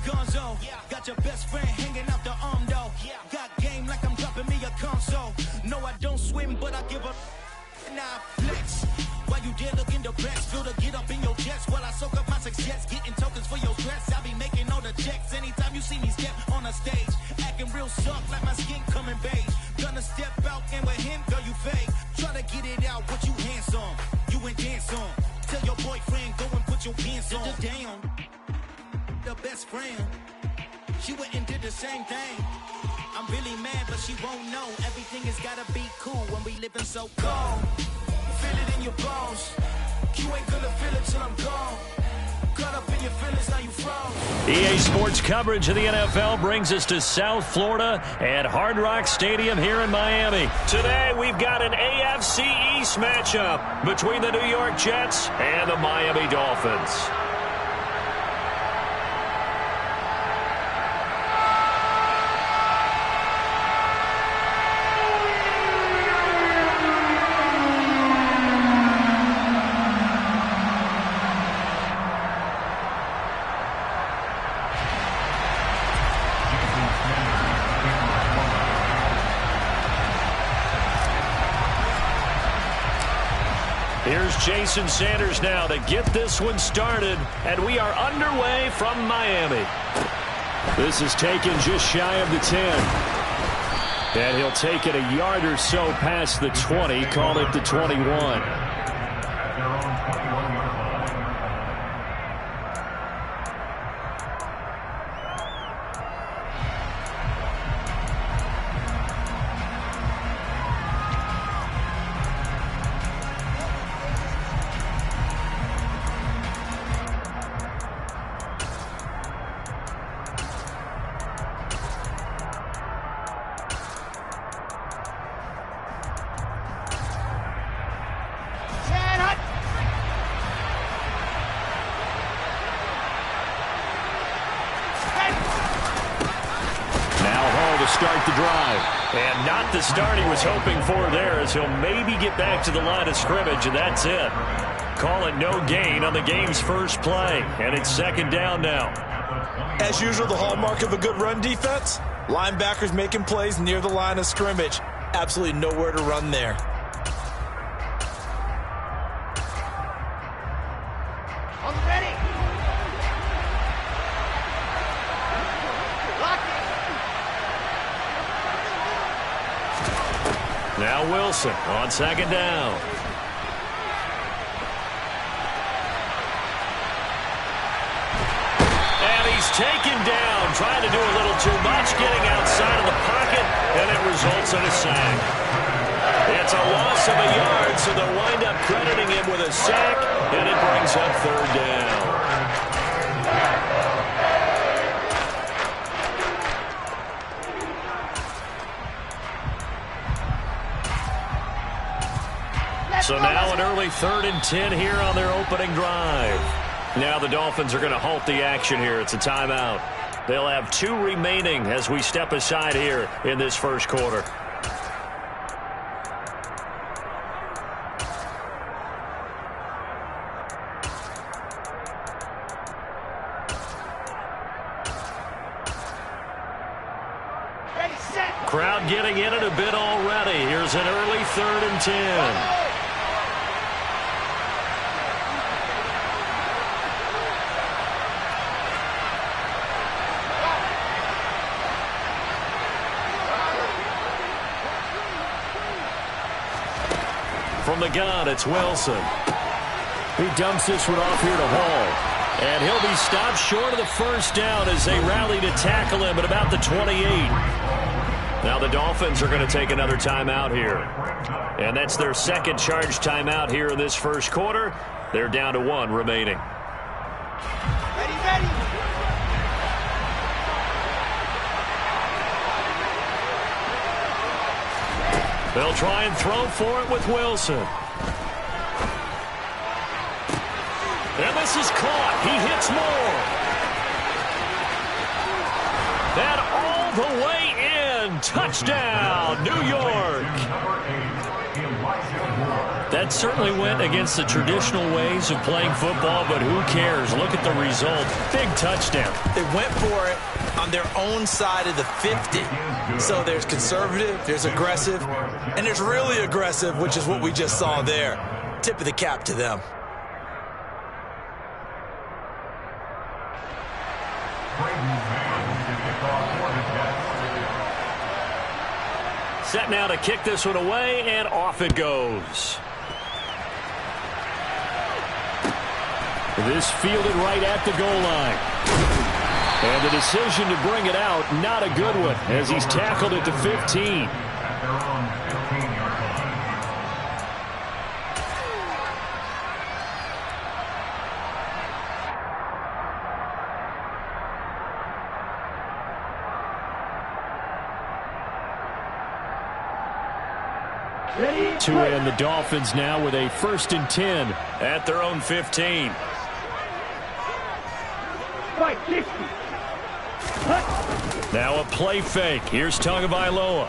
gonzo. Got your best friend hanging out the arm though. Got game like I'm dropping me a console. No, I don't swim, but I give a nah flex. While you there looking depressed, feel to get up in your chest while I soak up my success, getting tokens for your stress. I be making all the checks anytime you see me step on a stage, acting real soft like my skin coming beige. Gonna step out and with him, girl, you fake. Try to get it out, what you handsome, you ain't dance on. Tell your boyfriend, go and put your pants on. Down, the best friend, she went and did the same thing. I'm really mad, but she won't know. Everything has gotta be cool when we living so cold. Feel it in your bones. You ain't gonna feel it till I'm gone. Caught up in your feelings, now you froze. EA Sports coverage of the NFL brings us to South Florida at Hard Rock Stadium here in Miami. Today we've got an AFC East matchup between the New York Jets and the Miami Dolphins. Here's Jason Sanders now to get this one started, and we are underway from Miami. This is taken just shy of the 10. And he'll take it a yard or so past the 20, call it the 21. Start the drive. And not the start he was hoping for there, as he'll maybe get back to the line of scrimmage, and that's it. Call it no gain on the game's first play, and it's second down now. As usual, the hallmark of a good run defense, linebackers making plays near the line of scrimmage. Absolutely nowhere to run there. Now Wilson on second down. And he's taken down, trying to do a little too much, getting outside of the pocket, and it results in a sack. It's a loss of a yard, so they'll wind up crediting him with a sack, and it brings up third down. So now an early 3rd and 10 here on their opening drive. Now the Dolphins are going to halt the action here. It's a timeout. They'll have 2 remaining as we step aside here in this first quarter. Crowd getting in it a bit already. Here's an early 3rd and 10. From the gun, it's Wilson. He dumps this one off here to Hall. And he'll be stopped short of the first down as they rally to tackle him at about the 28. Now the Dolphins are going to take another timeout here. And that's their second charge timeout here in this first quarter. They're down to 1 remaining. Ready. They'll try and throw for it with Wilson. And this is caught. He hits more. And all the way in. Touchdown, New York. That certainly went against the traditional ways of playing football, but who cares? Look at the result. Big touchdown. They went for it on their own side of the 50. So there's conservative, there's aggressive, and there's really aggressive, which is what we just saw there. Tip of the cap to them. Set now to kick this one away, and off it goes. This fielded right at the goal line. And the decision to bring it out, not a good one, as he's tackled it to 15. To end the Dolphins now with a 1st and 10 at their own 15. Now a play fake. Here's Tagovailoa.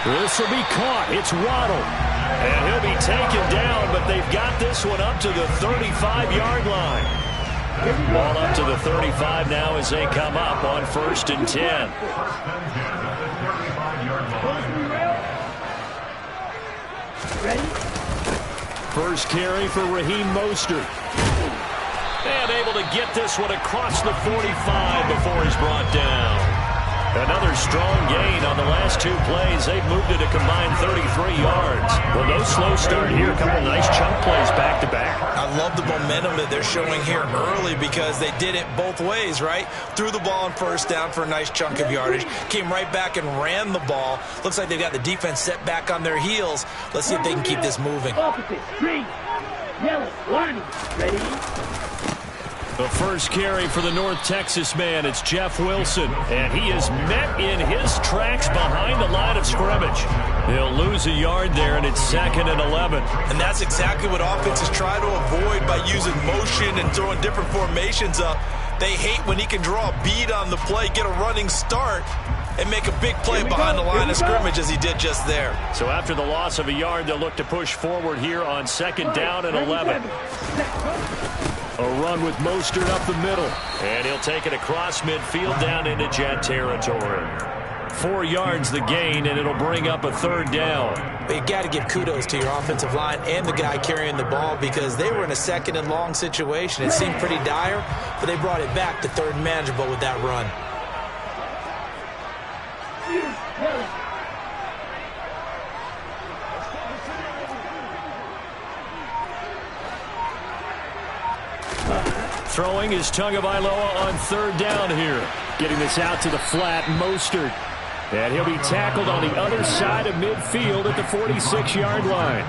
This will be caught. It's Waddle. And he'll be taken down, but they've got this one up to the 35-yard line. Ball up to the 35 now as they come up on 1st and 10. First carry for Raheem Mostert. And able to get this one across the 45 before he's brought down. Another strong gain on the last 2 plays. They've moved it a combined 33 yards. Well, no slow start here. A couple nice chunk plays back-to-back. I love the momentum that they're showing here early because they did it both ways, right? Threw the ball on 1st down for a nice chunk of yardage. Came right back and ran the ball. Looks like they've got the defense set back on their heels. Let's see if they can keep this moving. Green, yellow, line, ready? The first carry for the North Texas man, it's Jeff Wilson. And he is met in his tracks behind the line of scrimmage. He'll lose a yard there, and it's 2nd and 11. And that's exactly what offenses try to avoid by using motion and throwing different formations up. They hate when he can draw a bead on the play, get a running start, and make a big play behind the line of scrimmage as he did just there. So after the loss of a yard, they'll look to push forward here on 2nd down and 11. A run with Mostert up the middle. And he'll take it across midfield down into Jet territory. 4 yards the gain, and it'll bring up a 3rd down. But you got to give kudos to your offensive line and the guy carrying the ball because they were in a 2nd and long situation. It seemed pretty dire, but they brought it back to 3rd and manageable with that run. Throwing is Tagovailoa on 3rd down here. Getting this out to the flat, Mostert. And he'll be tackled on the other side of midfield at the 46-yard line.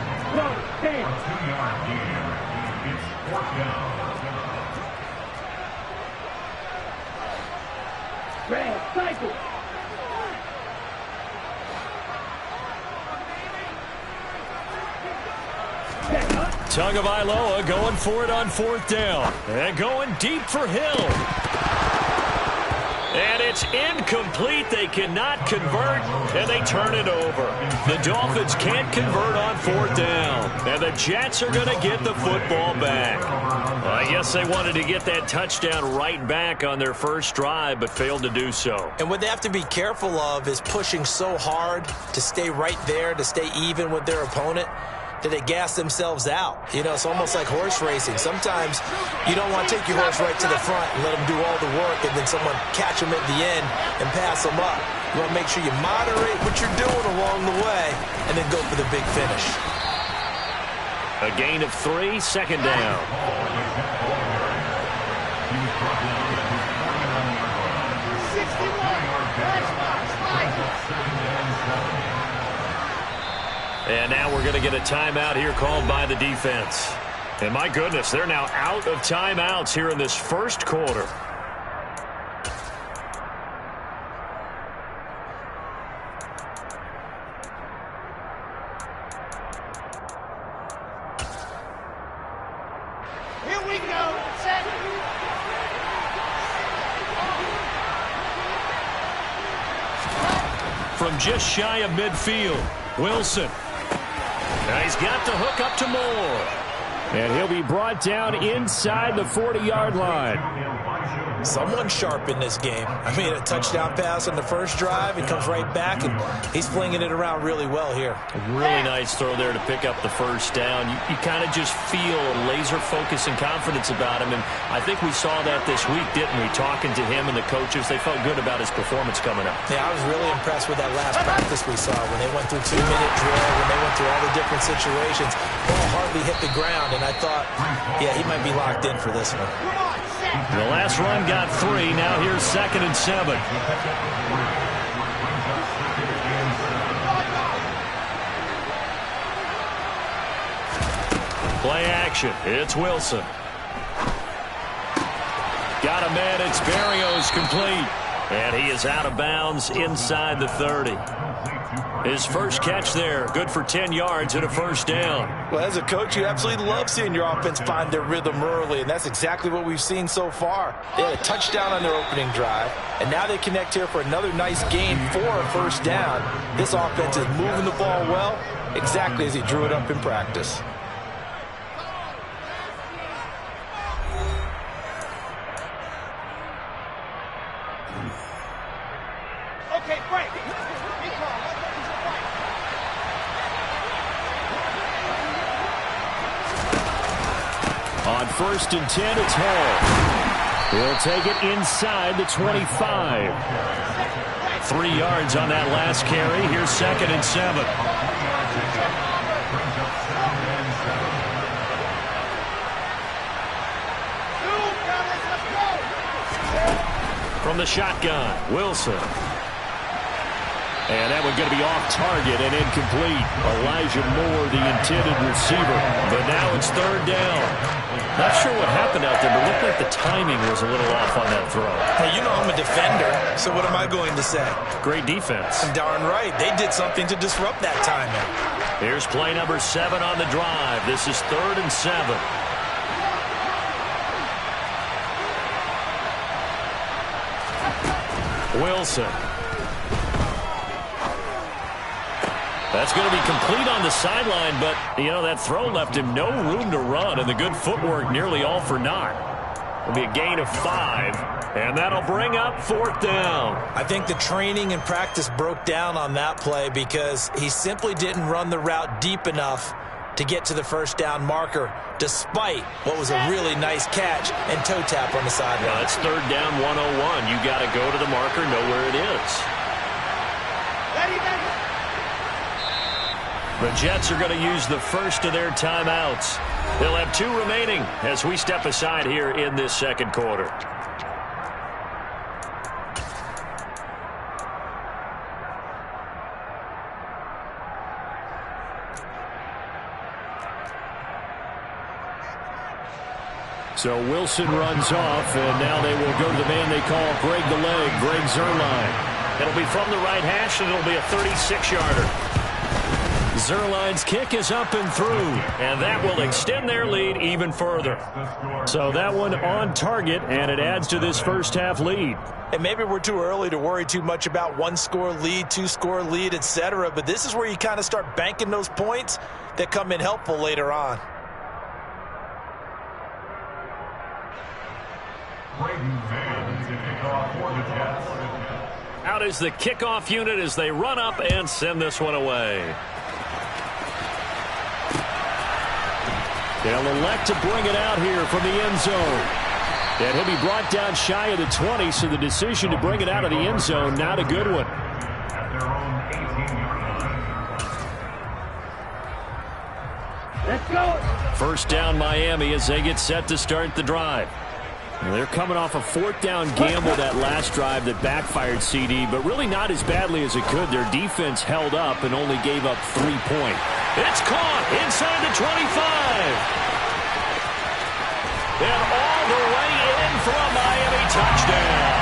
Tagovailoa going for it on 4th down. And going deep for Hill. And it's incomplete. They cannot convert, and they turn it over. The Dolphins can't convert on 4th down. And the Jets are going to get the football back. I guess they wanted to get that touchdown right back on their first drive, but failed to do so. And what they have to be careful of is pushing so hard to stay right there, to stay even with their opponent, that they gas themselves out. You know, it's almost like horse racing. Sometimes you don't want to take your horse right to the front and let them do all the work and then someone catch them at the end and pass them up. You want to make sure you moderate what you're doing along the way and then go for the big finish. A gain of 3, 2nd down. And now we're going to get a timeout here called by the defense. And my goodness, they're now out of timeouts here in this first quarter. Here we go. Set. From just shy of midfield, Wilson. Now he's got the hook up to Moore. And he'll be brought down inside the 40-yard line. Someone sharp in this game. I mean, a touchdown pass on the first drive. He comes right back, and he's flinging it around really well here. A really nice throw there to pick up the first down. You kind of just feel a laser focus and confidence about him, and I think we saw that this week, didn't we? Talking to him and the coaches, they felt good about his performance coming up. Yeah, I was really impressed with that last practice we saw when they went through 2-minute drill, when they went through all the different situations. Ball hardly hit the ground, and I thought, yeah, he might be locked in for this one. The last run got 3. Now here's 2nd and 7. Play action. It's Wilson. Got a man. It's Berrios complete. And he is out of bounds inside the 30. His first catch there, good for 10 yards and a first down. Well, as a coach, you absolutely love seeing your offense find their rhythm early, and that's exactly what we've seen so far. They had a touchdown on their opening drive, and now they connect here for another nice gain for a first down. This offense is moving the ball well, exactly as he drew it up in practice. Okay, break. On 1st and 10, it's Hall. He'll take it inside the 25. 3 yards on that last carry. Here's 2nd and 7. From the shotgun, Wilson. And that one going to be off target and incomplete. Elijah Moore, the intended receiver. But now it's 3rd down. Not sure what happened out there, but it looked like the timing was a little off on that throw. Hey, you know I'm a defender, so what am I going to say? Great defense. Darn right. They did something to disrupt that timing. Here's play number 7 on the drive. This is 3rd and 7. Wilson. That's going to be complete on the sideline, but, you know, that throw left him no room to run, and the good footwork nearly all for naught. It'll be a gain of 5, and that'll bring up 4th down. I think the training and practice broke down on that play because he simply didn't run the route deep enough to get to the first down marker, despite what was a really nice catch and toe tap on the sideline. Well, it's 3rd down 101. You got to go to the marker, know where it is. The Jets are going to use the first of their timeouts. They'll have 2 remaining as we step aside here in this 2nd quarter. So Wilson runs off, and now they will go to the man they call Greg the Leg, Greg Zuerlein. It'll be from the right hash, and it'll be a 36-yarder. Zuerlein's kick is up and through, and that will extend their lead even further. So that one on target, and it adds to this first-half lead. And maybe we're too early to worry too much about 1-score lead, 2-score lead, etc., but this is where you kind of start banking those points that come in helpful later on. Out is the kickoff unit as they run up and send this one away. They'll elect to bring it out here from the end zone. And he'll be brought down shy of the 20, so the decision to bring it out of the end zone, not a good one. Let's go. First down Miami as they get set to start the drive. They're coming off a 4th down gamble that last drive that backfired, CD, but really not as badly as it could. Their defense held up and only gave up 3 points. It's caught inside the 25. And all the way in for a Miami touchdown.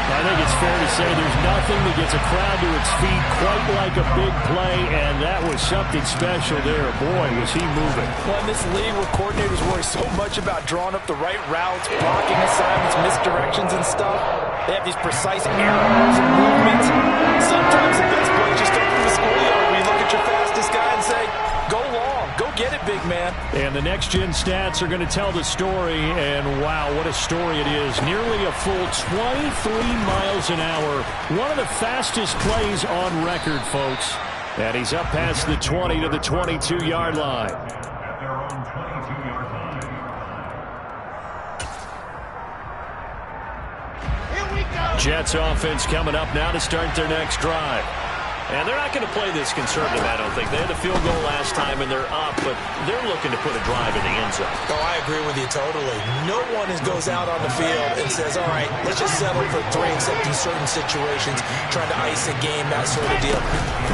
I think it's fair to say there's nothing that gets a crowd to its feet quite like a big play, and that was something special there. Boy, was he moving. Well, in this league where coordinators worry so much about drawing up the right routes, blocking assignments, misdirections and stuff, they have these precise arrows and movements. Sometimes the best plays just start from the schoolyard where you look at your fastest this guy and say, go long, go get it, big man. And the next-gen stats are going to tell the story, and wow, what a story it is. Nearly a full 23 miles an hour. One of the fastest plays on record, folks. And he's up past the 20 to the 22-yard line. At their own 22-yard line. Here we go. Jets offense coming up now to start their next drive. And they're not going to play this conservative, I don't think. They had a field goal last time, and they're up, but they're looking to put a drive in the end zone. Oh, I agree with you totally. No one goes out on the field and says, all right, let's just settle for 3 except in certain situations, trying to ice a game, that sort of deal.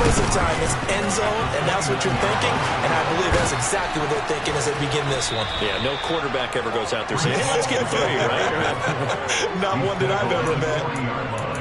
Most of the time, it's end zone, and that's what you're thinking, and I believe that's exactly what they're thinking as they begin this one. Yeah, no quarterback ever goes out there saying, hey, let's get 3, right? Not one that I've ever met.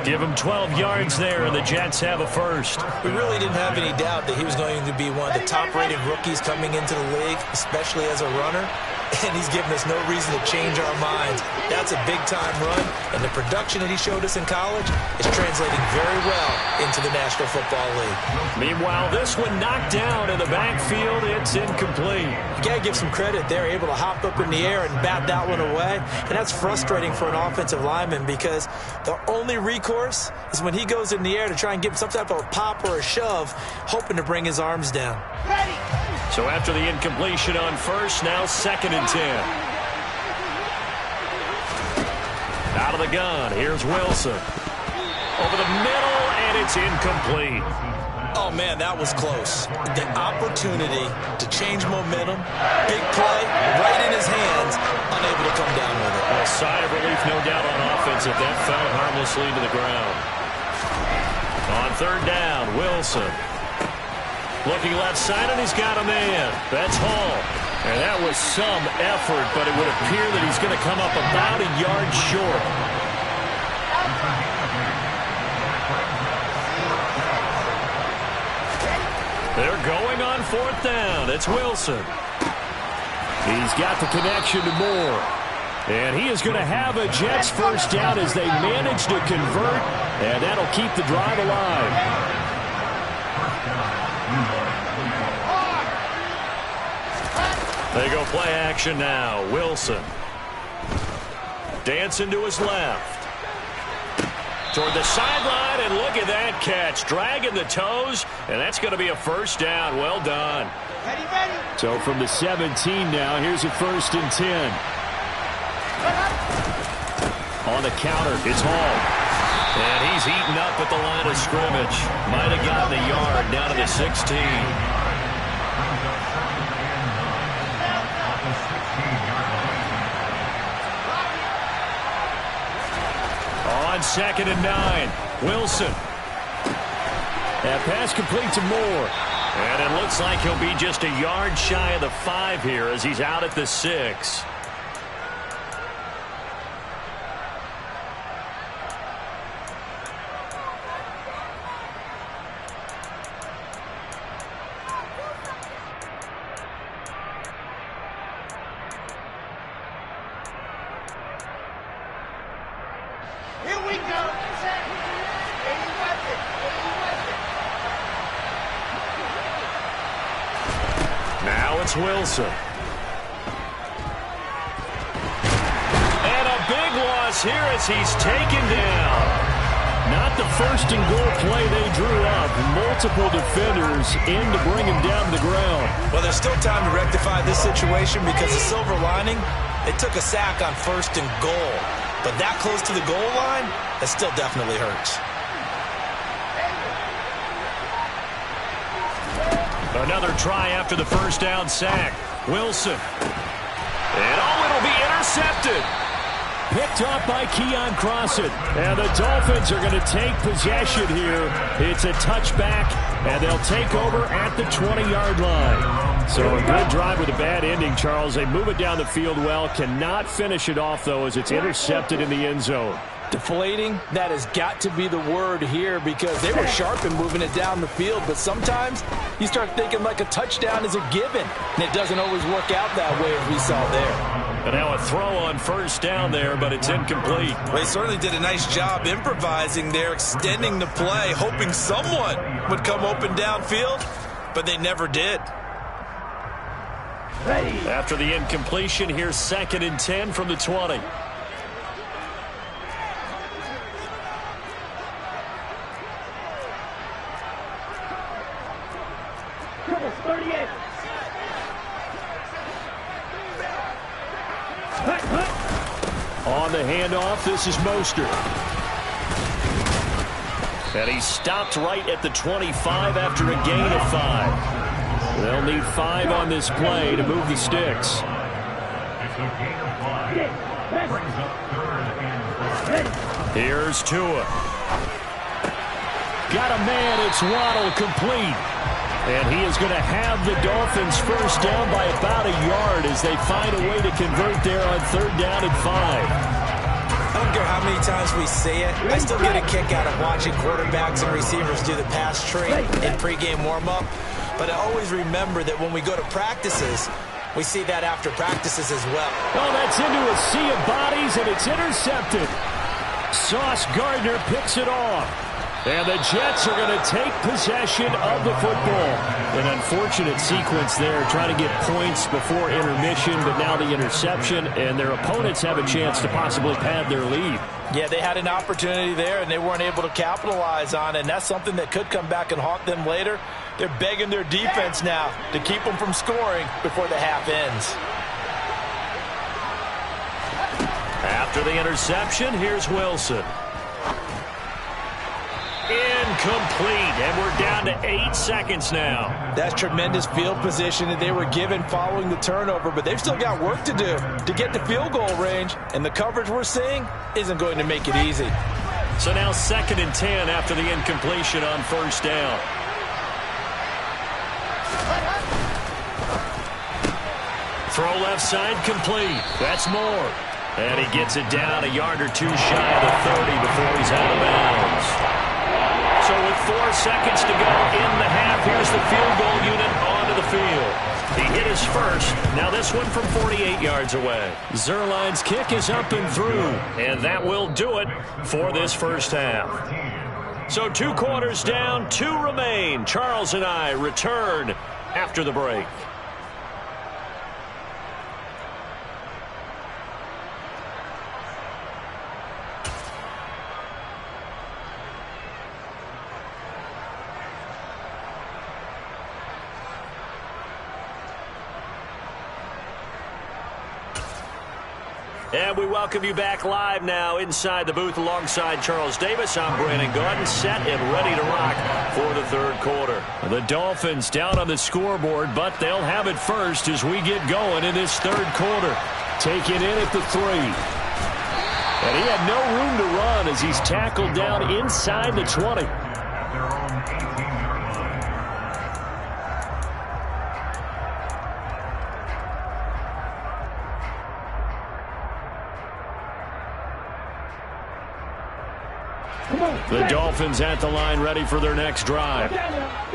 Give him 12 yards there, and the Jets have a first. We really didn't have any doubt that he was going to be one of the top-rated rookies coming into the league, especially as a runner. And he's given us no reason to change our minds. That's a big-time run, and the production that he showed us in college is translating very well into the National Football League. Meanwhile, this one knocked down in the backfield. It's incomplete. You got to give some credit. They're able to hop up in the air and bat that one away, and that's frustrating for an offensive lineman because the only recourse is when he goes in the air to try and get some type of a pop or a shove, hoping to bring his arms down. Ready. So after the incompletion on first, now 2nd and 10. Out of the gun, here's Wilson. Over the middle, and it's incomplete. Oh, man, that was close. The opportunity to change momentum, big play, right in his hands, unable to come down with it. A sigh of relief, no doubt, on offense if that fell harmlessly to the ground. On 3rd down, Wilson. Looking left side, and he's got a man. That's Hall. And that was some effort, but it would appear that he's going to come up about a yard short. They're going on 4th down. It's Wilson. He's got the connection to Moore. And he is going to have a Jets first down as they manage to convert, and that'll keep the drive alive. They go play action now. Wilson. Dancing to his left. Toward the sideline, and look at that catch. Dragging the toes, and that's going to be a first down. Well done. Ready, ready. So from the 17 now, here's a 1st and 10. On the counter, it's Hall. And he's eaten up at the line of scrimmage. Might have gotten a yard down to the 16. On 2nd and 9, Wilson. That pass complete to Moore. And it looks like he'll be just a yard shy of the 5 here as he's out at the 6. Here we go. Now it's Wilson. And a big loss here as he's taken down. Not the first and goal play they drew up. Multiple defenders in to bring him down to the ground. Well, there's still time to rectify this situation because the silver lining, they took a sack on 1st and goal. But that close to the goal line, that still definitely hurts. Another try after the first down sack. Wilson. And it'll be intercepted. Picked up by Keon Crossan. And the Dolphins are going to take possession here. It's a touchback, and they'll take over at the 20-yard line. So a good drive with a bad ending, Charles. They move it down the field well. Cannot finish it off, though, as it's intercepted in the end zone. Deflating, that has got to be the word here because they were sharp in moving it down the field, but sometimes you start thinking like a touchdown is a given, and it doesn't always work out that way as we saw there. And now a throw on first down there, but it's incomplete. They certainly did a nice job improvising there, extending the play, hoping someone would come open downfield. but they never did. After the incompletion, here's 2nd and 10 from the 20. On the handoff, this is Mostert. And he stopped right at the 25 after a gain of 5. They'll need 5 on this play to move the sticks. It's a gain of 5. Brings up 3rd and 4. Here's Tua. Got a man, it's Waddle, complete. And he is going to have the Dolphins first down by about a yard as they find a way to convert there on 3rd down and 5. I don't care how many times we say it, I still get a kick out of watching quarterbacks and receivers do the pass tree in pregame warm-up. But I always remember that when we go to practices, we see that after practices as well. Oh, that's into a sea of bodies, and it's intercepted. Sauce Gardner picks it off. And the Jets are going to take possession of the football. An unfortunate sequence there, trying to get points before intermission, but now the interception, and their opponents have a chance to possibly pad their lead. Yeah, they had an opportunity there, and they weren't able to capitalize on it, and that's something that could come back and haunt them later. They're begging their defense now to keep them from scoring before the half ends. After the interception, here's Wilson. Incomplete, and we're down to 8 seconds now. That's tremendous field position that they were given following the turnover, but they've still got work to do to get to field goal range, and the coverage we're seeing isn't going to make it easy. So now 2nd and 10 after the incompletion on 1st down. Throw left side complete. That's Moore. And he gets it down a yard or 2 shy of the 30 before he's out of bounds. So with 4 seconds to go in the half, here's the field goal unit onto the field. He hit his first. Now this one from 48 yards away. Zerline's kick is up and through. And that will do it for this first half. So 2 quarters down, 2 remain. Charles and I return after the break. And we welcome you back live now inside the booth alongside Charles Davis. I'm Brandon Gaudin, set and ready to rock for the 3rd quarter. The Dolphins down on the scoreboard, but they'll have it first as we get going in this 3rd quarter. Taking in at the 3. And he had no room to run as he's tackled down inside the 20. At their own 18-yard line. The Dolphins at the line ready for their next drive.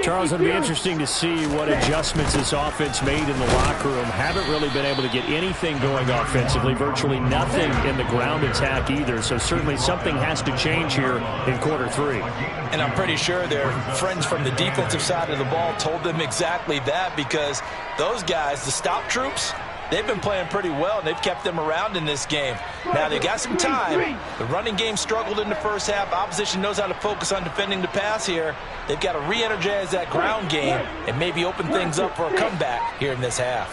Charles, it'll be interesting to see what adjustments this offense made in the locker room. Haven't really been able to get anything going offensively, virtually nothing in the ground attack either. So certainly something has to change here in quarter 3. And I'm pretty sure their friends from the defensive side of the ball told them exactly that, because those guys, the stop troops, they've been playing pretty well, and they've kept them around in this game. Now, they got some time. The running game struggled in the first half. Opposition knows how to focus on defending the pass here. They've got to re-energize that ground game and maybe open things up for a comeback here in this half.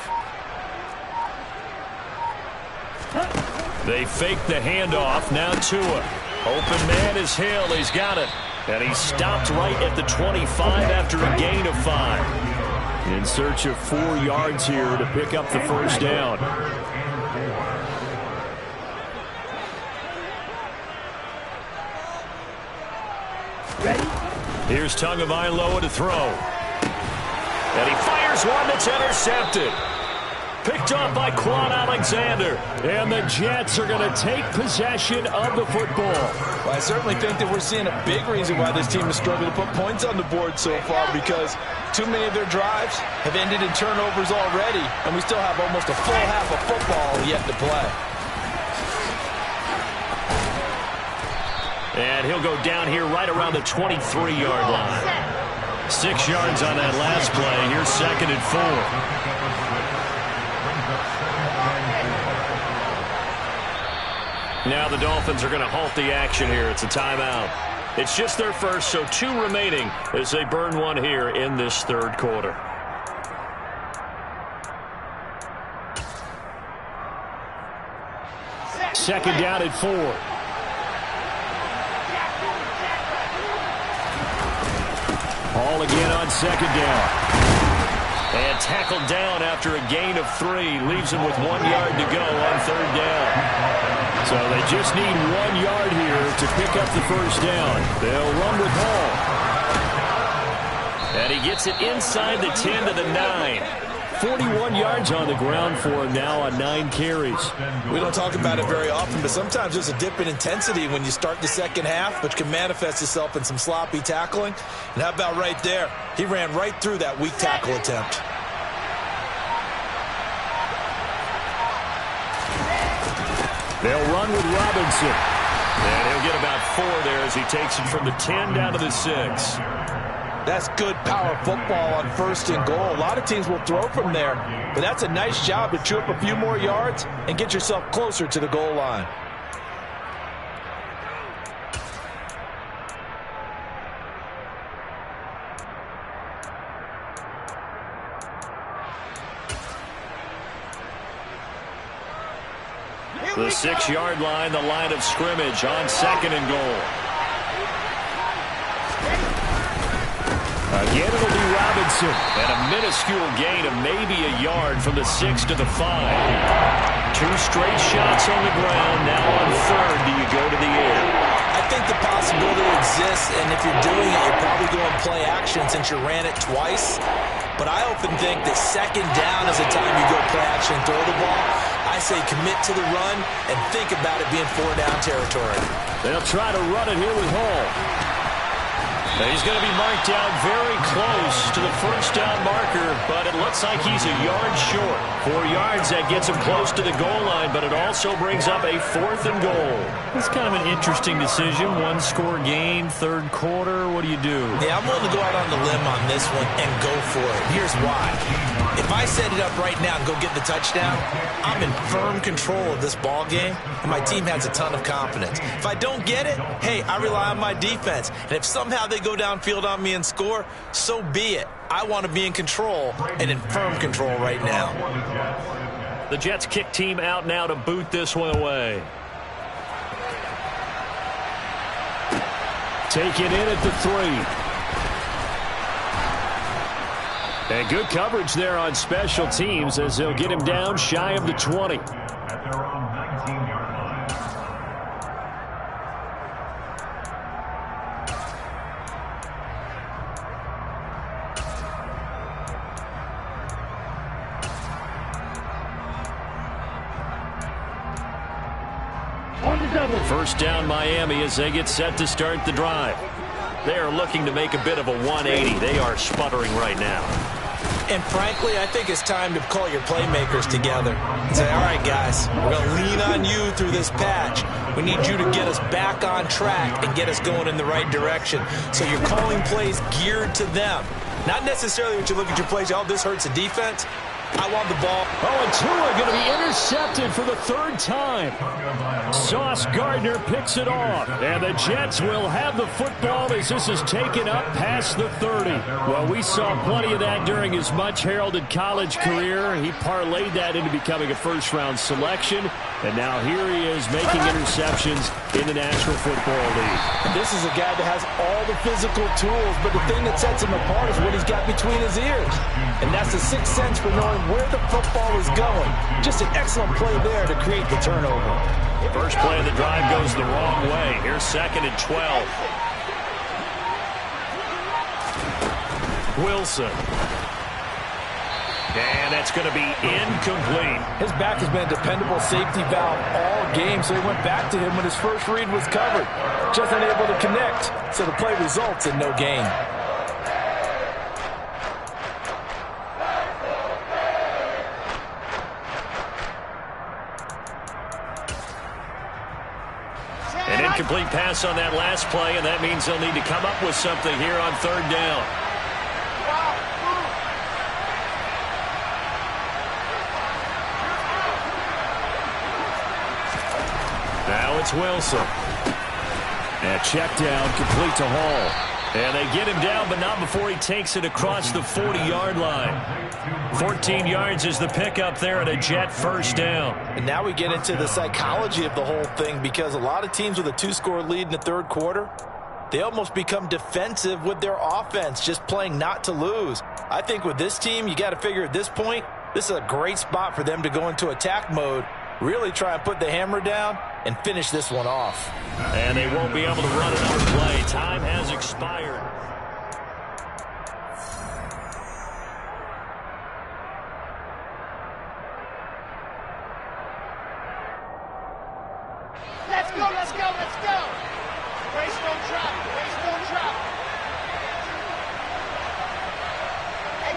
They fake the handoff. Now Tua. Open man is Hill. He's got it. And he stopped right at the 25 after a gain of 5. In search of 4 yards here to pick up the first down. Here's Tagovailoa to throw. And he fires one that's intercepted. Picked off by Quan Alexander. And the Jets are going to take possession of the football. Well, I certainly think that we're seeing a big reason why this team has struggled to put points on the board so far, because too many of their drives have ended in turnovers already, and we still have almost a full half of football yet to play. And he'll go down here right around the 23-yard line. 6 yards on that last play. Here's 2nd and 4. Now the Dolphins are going to halt the action here. It's a timeout. It's just their first, so 2 remaining as they burn one here in this 3rd quarter. Second down at 4. Hall again on 2nd down. And tackled down after a gain of 3. Leaves him with 1 yard to go on 3rd down. So they just need 1 yard here to pick up the first down. They'll run with Hall. And he gets it inside the 10 to the 9. 41 yards on the ground for him now on 9 carries. We don't talk about it very often, but sometimes there's a dip in intensity when you start the second half, which can manifest itself in some sloppy tackling. And how about right there? He ran right through that weak tackle attempt. They'll run with Robinson. And he'll get about 4 there as he takes it from the 10 down to the 6. That's good power football on 1st and goal. A lot of teams will throw from there, but that's a nice job to chew up a few more yards and get yourself closer to the goal line. The 6-yard line, the line of scrimmage on 2nd and goal. Again, it'll be Robinson. And a minuscule gain of maybe a yard from the 6 to the 5. 2 straight shots on the ground. Now on 3rd, do you go to the air? I think the possibility exists, and if you're doing it, you're probably going play action since you ran it twice. But I often think that 2nd down is the time you go play action and throw the ball. I say commit to the run and think about it being 4-down territory. They'll try to run it here with Hall. He's going to be marked down very close to the first down marker, but it looks like he's a yard short. 4 yards, that gets him close to the goal line, but it also brings up a 4th and goal. It's kind of an interesting decision. 1-score game, 3rd quarter. What do you do? Yeah, I'm willing to go out on the limb on this one and go for it. Here's why. If I set it up right now and go get the touchdown, I'm in firm control of this ball game, and my team has a ton of confidence. If I don't get it, hey, I rely on my defense. And if somehow they go downfield on me and score, so be it. I want to be in control and in firm control right now. The Jets kick team out now to boot this one away. Taken in at the 3. And good coverage there on special teams as they'll get him down shy of the 20. At their own 19-yard line. First down Miami as they get set to start the drive. They are looking to make a bit of a 180. They are sputtering right now. And frankly, I think it's time to call your playmakers together and say, all right, guys, we're going to lean on you through this patch. We need you to get us back on track and get us going in the right direction. So you're calling plays geared to them. Not necessarily when you look at your plays, oh, this hurts the defense. I want the ball. Oh, and Tua going to be intercepted for the 3rd time. Sauce Gardner picks it off. And the Jets will have the football as this is taken up past the 30. Well, we saw plenty of that during his much-heralded college career. He parlayed that into becoming a first-round selection. And now here he is making interceptions in the National Football League. And this is a guy that has all the physical tools, but the thing that sets him apart is what he's got between his ears. And that's the sixth sense for knowing where the football is going. Just an excellent play there to create the turnover. First play of the drive goes the wrong way. Here's 2nd and 12. Wilson. And that's going to be incomplete. His back has been a dependable safety valve all game, so he went back to him when his first read was covered. Just unable to connect, so the play results in no gain. An incomplete pass on that last play, and that means they'll need to come up with something here on 3rd down. Now it's Wilson. And check down, complete to Hall. And they get him down, but not before he takes it across the 40-yard line. 14 yards is the pickup there and a Jet first down. And now we get into the psychology of the whole thing, because a lot of teams with a 2-score lead in the third quarter, they almost become defensive with their offense, just playing not to lose. I think with this team, you got to figure at this point, this is a great spot for them to go into attack mode, really try and put the hammer down and finish this one off. And they won't be able to run another play. Time has expired. Let's go, let's go, let's go. Race no trap, race no trap. Hey,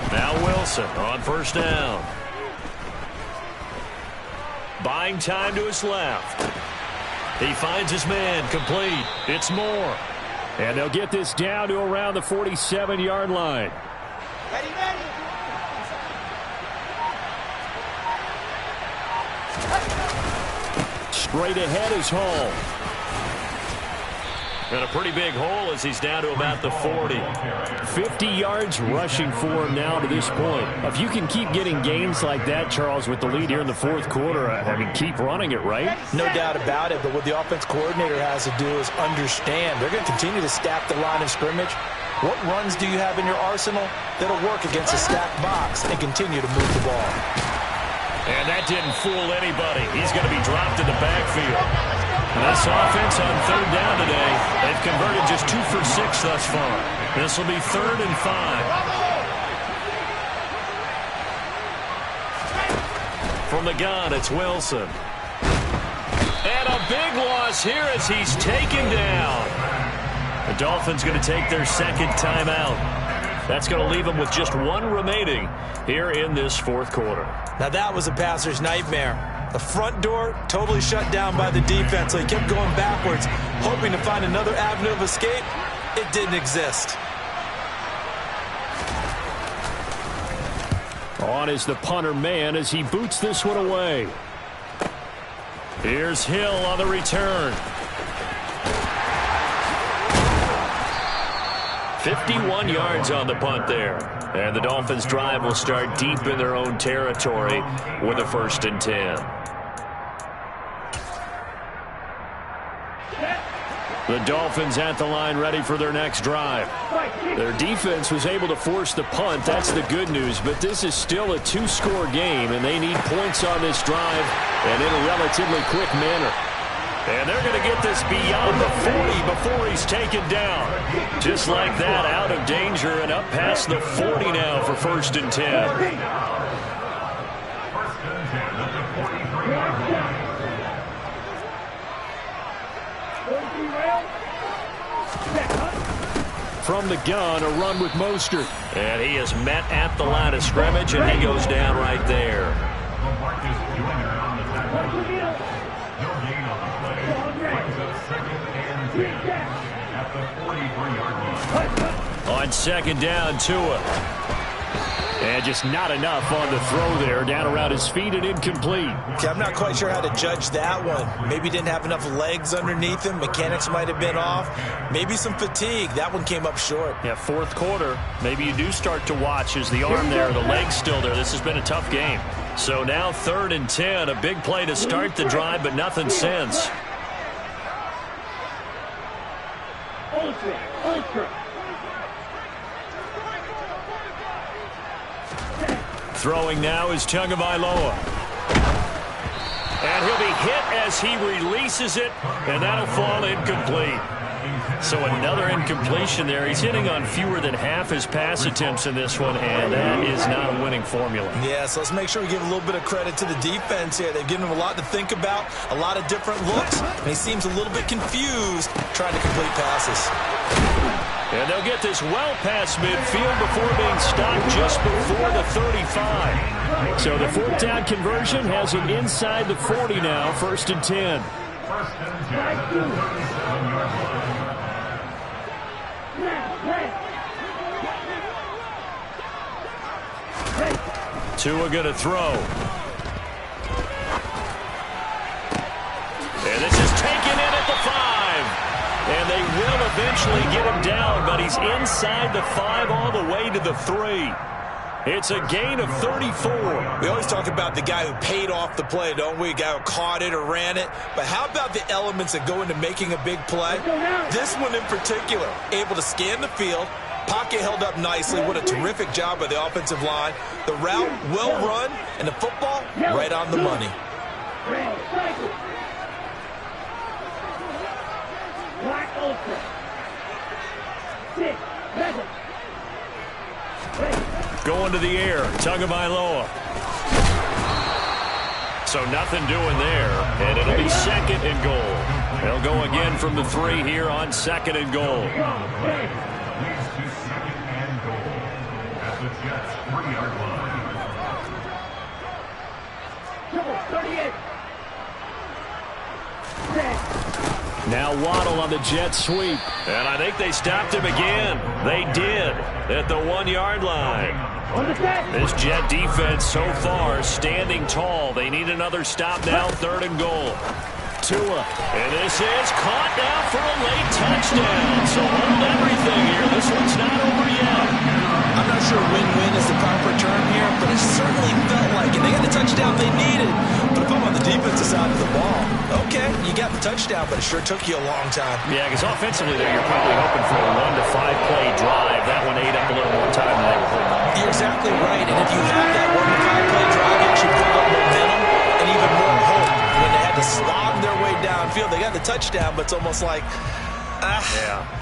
go. Now Wilson on first down. Buying time to his left. He finds his man, complete. It's Moore. And they'll get this down to around the 47-yard line. Ready, ready. Straight ahead is Hall. And a pretty big hole as he's down to about the 40. 50 yards rushing for him now to this point. If you can keep getting gains like that, Charles, with the lead here in the fourth quarter, I mean, keep running it, right? No doubt about it, but what the offense coordinator has to do is understand. They're going to continue to stack the line of scrimmage. What runs do you have in your arsenal that'll work against a stacked box and continue to move the ball? And that didn't fool anybody. He's going to be dropped in the backfield. This offense on third down today, they've converted just 2 for 6 thus far. This will be 3rd and 5. From the gun, it's Wilson. And a big loss here as he's taken down. The Dolphins going to take their second timeout. That's going to leave them with just 1 remaining here in this fourth quarter. Now that was a passer's nightmare. The front door totally shut down by the defense, so he kept going backwards, hoping to find another avenue of escape. It didn't exist. On is the punter man as he boots this one away. Here's Hill on the return. 51 yards on the punt there. And the Dolphins' drive will start deep in their own territory with a 1st and 10. The Dolphins at the line ready for their next drive. Their defense was able to force the punt. That's the good news. But this is still a 2-score game, and they need points on this drive and in a relatively quick manner. And they're going to get this beyond the 40 before he's taken down. Just like that, out of danger and up past the 40 now for 1st and 10. From the gun, a run with Mostert. And he is met at the line of scrimmage, and he goes down right there. On 2nd down, Tua. And just not enough on the throw there. Down around his feet and incomplete. Okay, I'm not quite sure how to judge that one. Maybe didn't have enough legs underneath him. Mechanics might have been off. Maybe some fatigue. That one came up short. Yeah, fourth quarter. Maybe you do start to watch. Is the arm there, the leg's still there. This has been a tough game. So now 3rd and 10. A big play to start the drive, but nothing since. Throwing now is Tagovailoa. And he'll be hit as he releases it, and that'll fall incomplete. So another incompletion there. He's hitting on fewer than half his pass attempts in this one, and that is not a winning formula. Yeah, so let's make sure we give a little bit of credit to the defense here. They've given him a lot to think about, a lot of different looks, and he seems a little bit confused trying to complete passes. And they'll get this well past midfield before being stopped just before the 35. So the 4th down conversion has him inside the 40 now, 1st and 10. Tua going to throw. taken in at the 5. And they will eventually get him down, but he's inside the 5 all the way to the 3. It's a gain of 34. We always talk about the guy who paid off the play, don't we? A guy who caught it or ran it. But how about the elements that go into making a big play? This one in particular, able to scan the field, pocket held up nicely. What a terrific job by the offensive line. The route well run, and the football right on the money. Going to the air, Tagovailoa. So nothing doing there, and it'll be 2nd and goal. They'll go again from the 3 here on 2nd and goal. Leads to 2nd and goal at the Jets' 3-yard line. Now Waddle on the jet sweep. And I think they stopped him again. They did at the 1-yard line. This Jet defense so far standing tall. They need another stop now, 3rd and goal. Tua. And this is caught now for a late touchdown. So hold everything here. This one's not over yet. I'm not sure win-win is the proper term here, but it certainly felt like it. They got the touchdown they needed. But if I'm on the defensive side of the ball, okay, you got the touchdown, but it sure took you a long time. Yeah, because offensively there, you're probably hoping for a 1 to 5 play drive. That one ate up a little more time than they were hoping. You're exactly right, and if you have that 1 to 5 play drive, you actually build up momentum and even more hope. When they had to slog their way downfield, they got the touchdown, but it's almost like,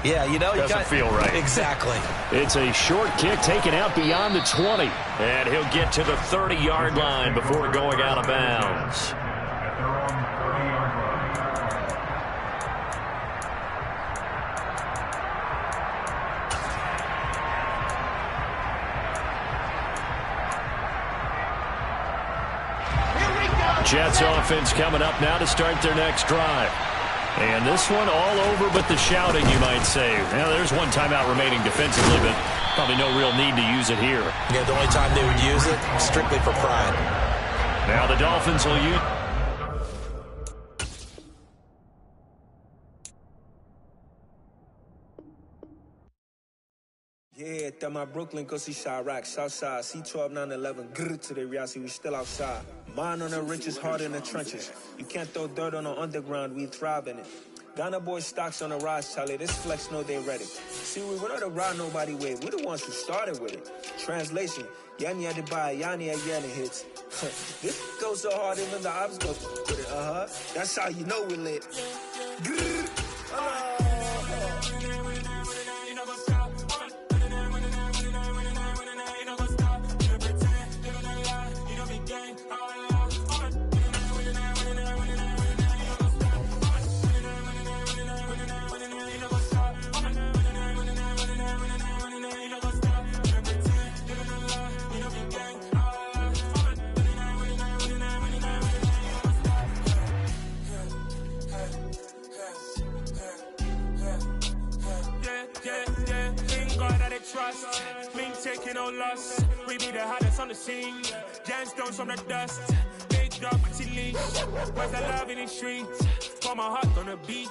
yeah, you know, doesn't feel right. Exactly. It's a short kick taken out beyond the 20, and he'll get to the 30-yard line before going out of bounds. At their own 30-yard line. Jets offense coming up now to start their next drive. And this one all over but the shouting, you might say. Now, there's one timeout remaining defensively, but probably no real need to use it here. Yeah, the only time they would use it, strictly for pride. Now the Dolphins will use... Yeah, that my Brooklyn, go see Chirac, Southside, C12, 911, grrr to the reality, we still outside. Mine on the riches, hard in the trenches. You can't throw dirt on the underground, we thrive in it. Ghana boys stocks on the rise, Charlie, this flex know they ready. See, we were not to ride nobody with, we're the ones who started with it. Translation, Yanni had to buy, Yanni at Yanni hits. This goes so hard, even the ops go with it, That's how you know we lit. Grrr, trust, we ain't taking no loss. We be the hottest on the scene. Gemstones from the dust. Big dog, pretty leash. Where's the love in the streets? Pour my heart on the beat.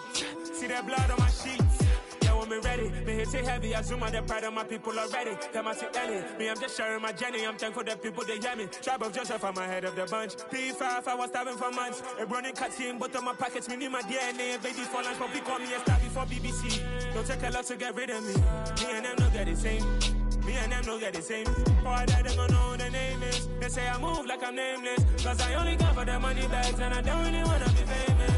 See that blood on my sheets. Yeah, when me ready, me hit it heavy. I zoom out the pride of my people already. Them I see Ellie. Me, I'm just sharing my journey. I'm thankful that people they hear me. Tribe of Joseph, I'm ahead of the bunch. P5, I was starving for months. A running cuts in, but on my pockets, me need my DNA. Baby for lunch, but we call me a star before BBC. Don't take a lot to get rid of me. Me and them no get the same. Me and them no get the same. Boy, that they gon' know who the name is. They say I move like I'm nameless. Cause I only got for the money bags and I don't really wanna be famous.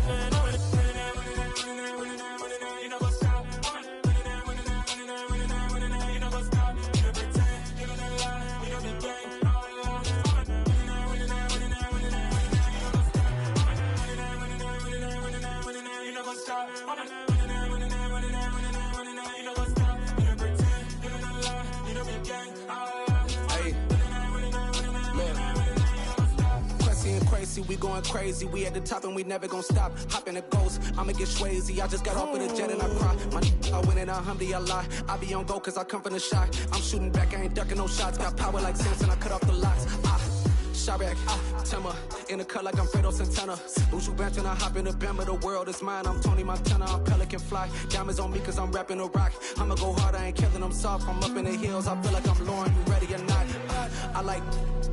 You know what's up? You know what's up? You pretend, you don't lie, you don't be gang. You know what's up? Crazy, we going crazy. We at the top and we never gonna stop. Hop in a ghost, I'ma get swayzy. I just got off of the jet and I cry. I win in a alhamdulillah. I be on go cause I come from the shot. I'm shooting back, I ain't ducking no shots. Got power like Samson, I cut off the locks. Chirac, Timber, in the cut like I'm Fredo Santana. Buju Banton, I hop in the Bama, the world is mine. I'm Tony Montana, I'm Pelican Fly. Diamonds on me cause I'm rapping a rock. I'ma go hard, I ain't killing them soft. I'm up in the hills, I feel like I'm Lauren, you ready or not? I like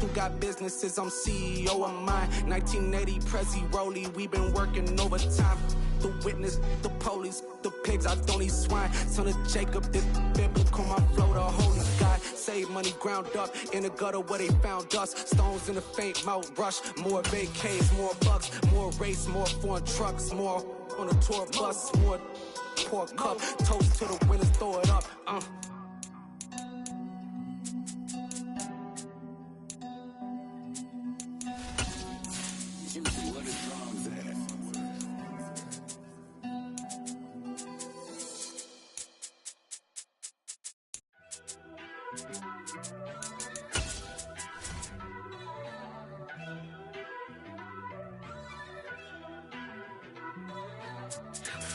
who got businesses, I'm CEO of mine. 1980 Prezi Rolly, we been working overtime. The witness, the police, the pigs, I don't eat swine. Son of Jacob, this biblical, my flow, the holy God. Save money ground up in the gutter where they found us. Stones in the faint mouth rush. More vacays, more bucks, more race, more foreign trucks, more on a tour bus, more pour cup. Toast to the winners, throw it up.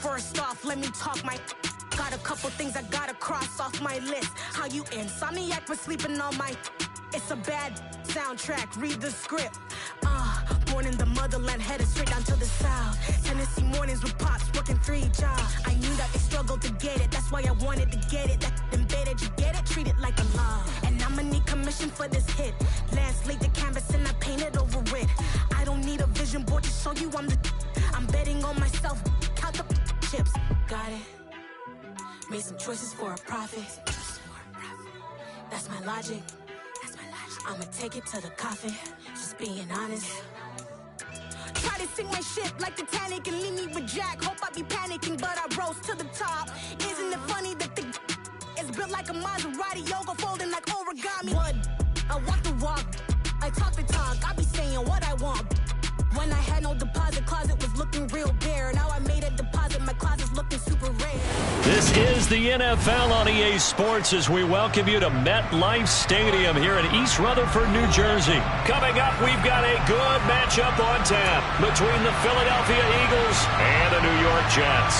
First off, let me talk my. Got a couple things I gotta cross off my list. How you insomniac for sleeping on my. It's a bad soundtrack, read the script. Born in the motherland, headed straight down to the south. Tennessee mornings with pops, working 3 jobs. I knew that they struggled to get it, that's why I wanted to get it. That embedded, you get it, treat it like a law. And I'ma need commission for this hit. Last laid the canvas and I painted over it. I don't need a vision board to show you I'm betting on myself, count the chips. Got it. Made some choices for a profit. That's my logic. I'ma take it to the coffin. Just being honest. Try to sink my ship like Titanic and leave me with Jack. Hope I be panicking, but I rose to the top. Isn't it funny that the is built like a Maserati, yoga folding like origami? What? I walk the walk, I talk the talk. I be saying what I want. When I had no deposit, closet was looking real bare. Now I made a deposit, my closet's looking super rare. This is the NFL on EA Sports as we welcome you to MetLife Stadium here in East Rutherford, New Jersey. Coming up, we've got a good matchup on tap between the Philadelphia Eagles and the New York Jets.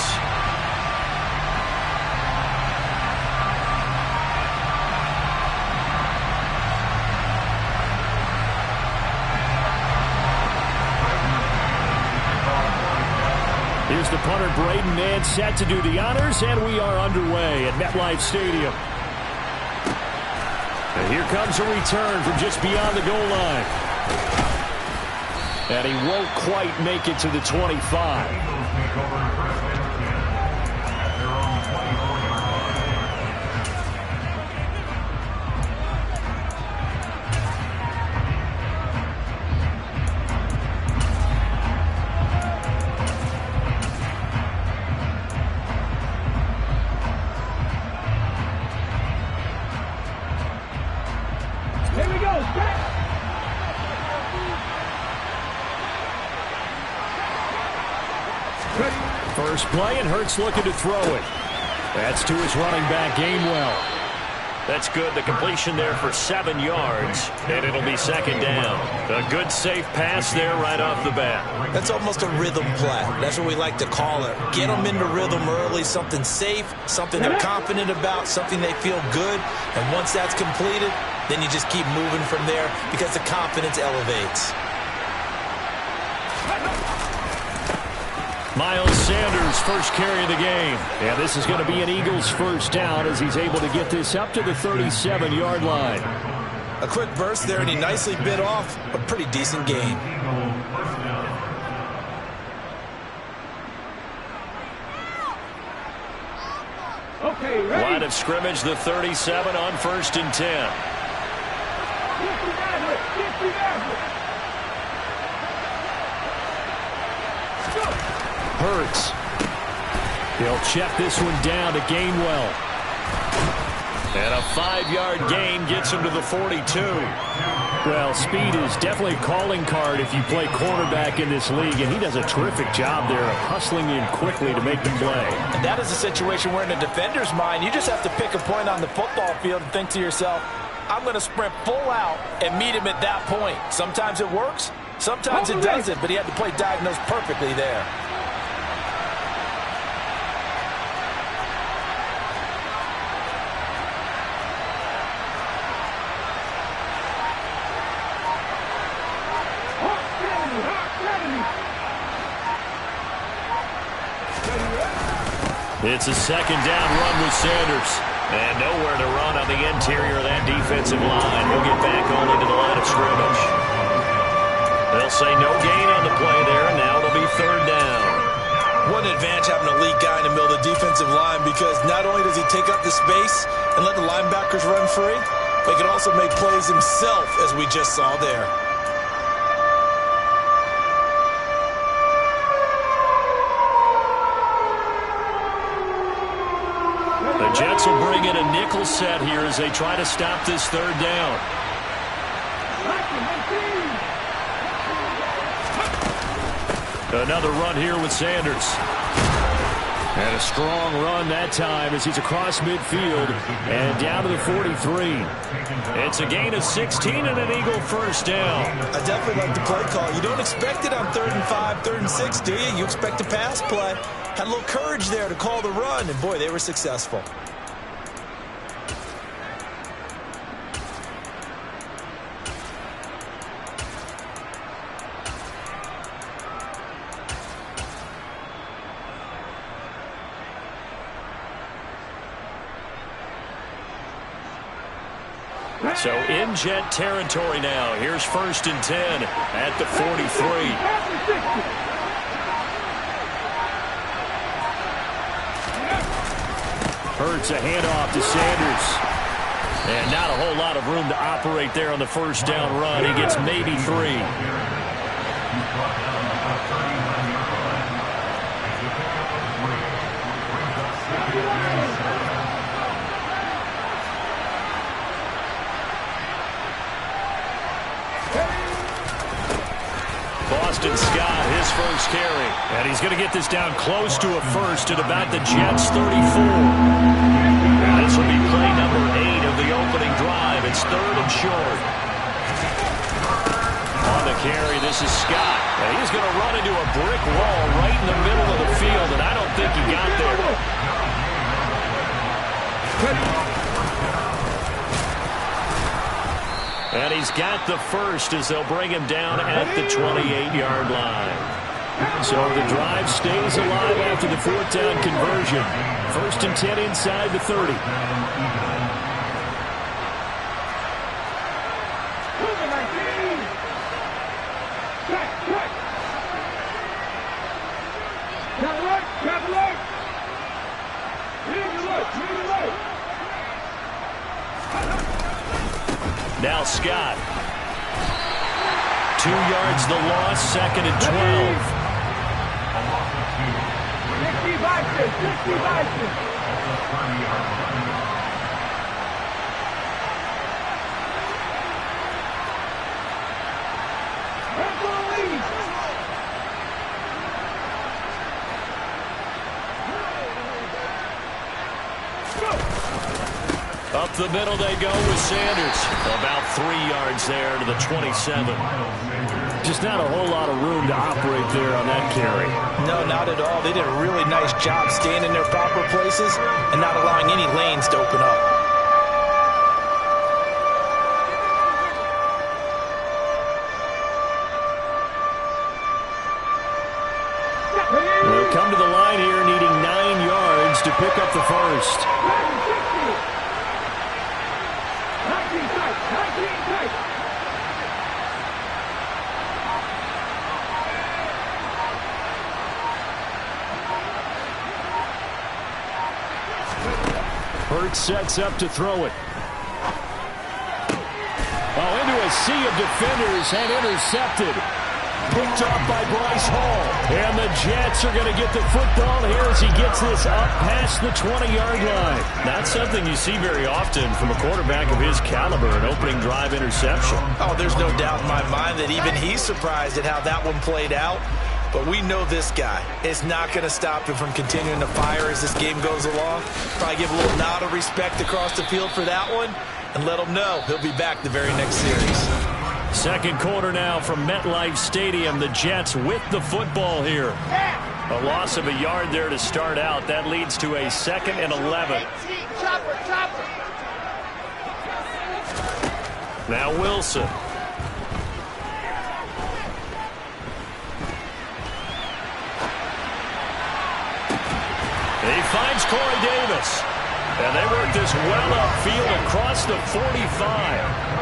Here's the punter, Braden Mann, set to do the honors, and we are underway at MetLife Stadium. And here comes a return from just beyond the goal line. And he won't quite make it to the 25. First play, and Hurts looking to throw it. That's to his running back, Gainwell. That's good. The completion there for 7 yards, and it'll be second down. A good, safe pass there right off the bat. That's almost a rhythm play. That's what we like to call it. Get them into rhythm early, something safe, something they're confident about, something they feel good. And once that's completed, then you just keep moving from there because the confidence elevates. Miles Sanders, first carry of the game. And this is going to be an Eagles first down as he's able to get this up to the 37-yard line. A quick burst there, and he nicely bit off a pretty decent gain. Okay, line of scrimmage, the 37 on 1st and 10. Hurts. He'll check this one down to Gainwell. And a 5-yard gain gets him to the 42. Well, speed is definitely a calling card if you play quarterback in this league, and he does a terrific job there of hustling in quickly to make the play. And that is a situation where in a defender's mind, you just have to pick a point on the football field and think to yourself, I'm going to sprint full out and meet him at that point. Sometimes it works, sometimes it doesn't, but he had to play diagnose perfectly there. It's a second down run with Sanders. And nowhere to run on the interior of that defensive line. We'll get back only to the line of scrimmage. They'll say no gain on the play there, and now it'll be third down. What an advantage having an elite guy in the middle of the defensive line, because not only does he take up the space and let the linebackers run free, but he can also make plays himself, as we just saw there. The Jets will bring in a nickel set here as they try to stop this third down. Another run here with Sanders. And a strong run that time as he's across midfield and down to the 43. It's a gain of 16 and an Eagle first down. I definitely like the play call. You don't expect it on 3rd and 5, 3rd and 6, do you? You expect a pass play. Had a little courage there to call the run, and boy, they were successful. So in Jet territory now. Here's 1st and 10 at the 43. Hurts a handoff to Sanders. And not a whole lot of room to operate there on the first down run. He gets maybe 3. Boston Scott, his first carry. And he's going to get this down close to a first at about the Jets' 34. And this will be play number 8 of the opening drive. It's 3rd and short. On the carry, this is Scott. And he's going to run into a brick wall right in the middle of the field, and I don't think he got there. And he's got the first as they'll bring him down at the 28-yard line. So the drive stays alive after the 4th down conversion. 1st and 10 inside the 30. Now Scott. 2 yards the loss, 2nd and 12. Up the middle they go with Sanders. About 3 yards there to the 27. Just not a whole lot of room to operate there on that carry. No, not at all. They did a really nice job staying in their proper places and not allowing any lanes to open up. They'll come to the line here needing 9 yards to pick up the first. Hurts sets up to throw it. Oh, into a sea of defenders and intercepted. Picked off by Bryce Hall. And the Jets are going to get the football here as he gets this up past the 20-yard line. Not something you see very often from a quarterback of his caliber, an opening drive interception. Oh, there's no doubt in my mind that even he's surprised at how that one played out. But we know this guy is not going to stop him from continuing to fire as this game goes along. Probably give a little nod of respect across the field for that one and let him know he'll be back the very next series. Second quarter now from MetLife Stadium. The Jets with the football here. A loss of a yard there to start out. That leads to a 2nd and 11. Now Wilson. They finds Corey Davis. And they work this well upfield across the 45.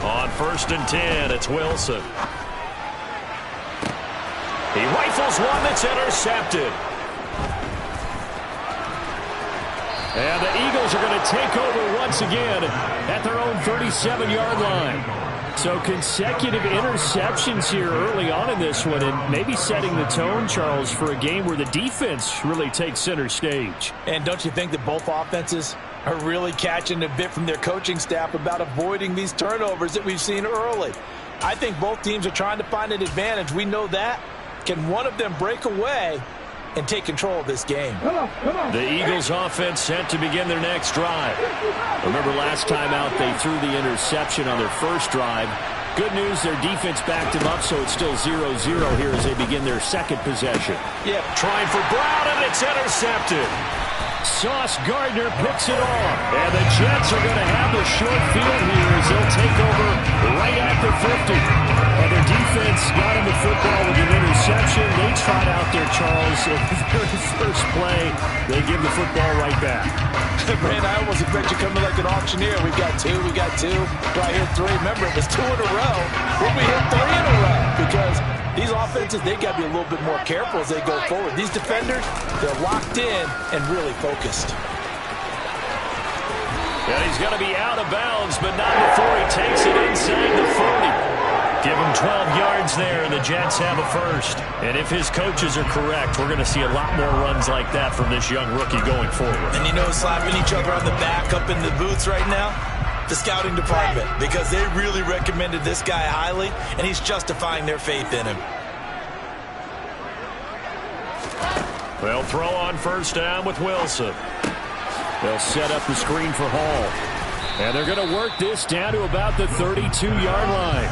On 1st and 10, it's Wilson. He rifles one that's intercepted. And the Eagles are going to take over once again at their own 37-yard line. So consecutive interceptions here early on in this one, and maybe setting the tone, Charles, for a game where the defense really takes center stage. And don't you think that both offenses are really catching a bit from their coaching staff about avoiding these turnovers that we've seen early? I think both teams are trying to find an advantage. We know that. Can one of them break away and take control of this game? The Eagles offense set to begin their next drive. Remember last time out they threw the interception on their first drive. Good news, their defense backed them up, so it's still 0-0 here as they begin their second possession. Yeah, trying for Brown, and it's intercepted. Sauce Gardner picks it off. And the Jets are going to have the short field here as they'll take over right at the 50. And their defense got him the football with an interception. They trot out there, Charles, at the very first play. They give the football right back. Man, I almost expect you coming like an auctioneer. We got two. Do I hit three? Remember, it was 2 in a row. Will we hit 3 in a row? Because these offenses, they got to be a little bit more careful as they go forward. These defenders, they're locked in and really focused. And he's going to be out of bounds, but not before he takes it inside the 40. Give him 12 yards there, and the Jets have a first. And if his coaches are correct, we're going to see a lot more runs like that from this young rookie going forward. And you know, slapping each other on the back up in the boots right now? The scouting department, because they really recommended this guy highly, and he's justifying their faith in him. They'll throw on 1st down with Wilson. They'll set up the screen for Hall. And they're going to work this down to about the 32-yard line.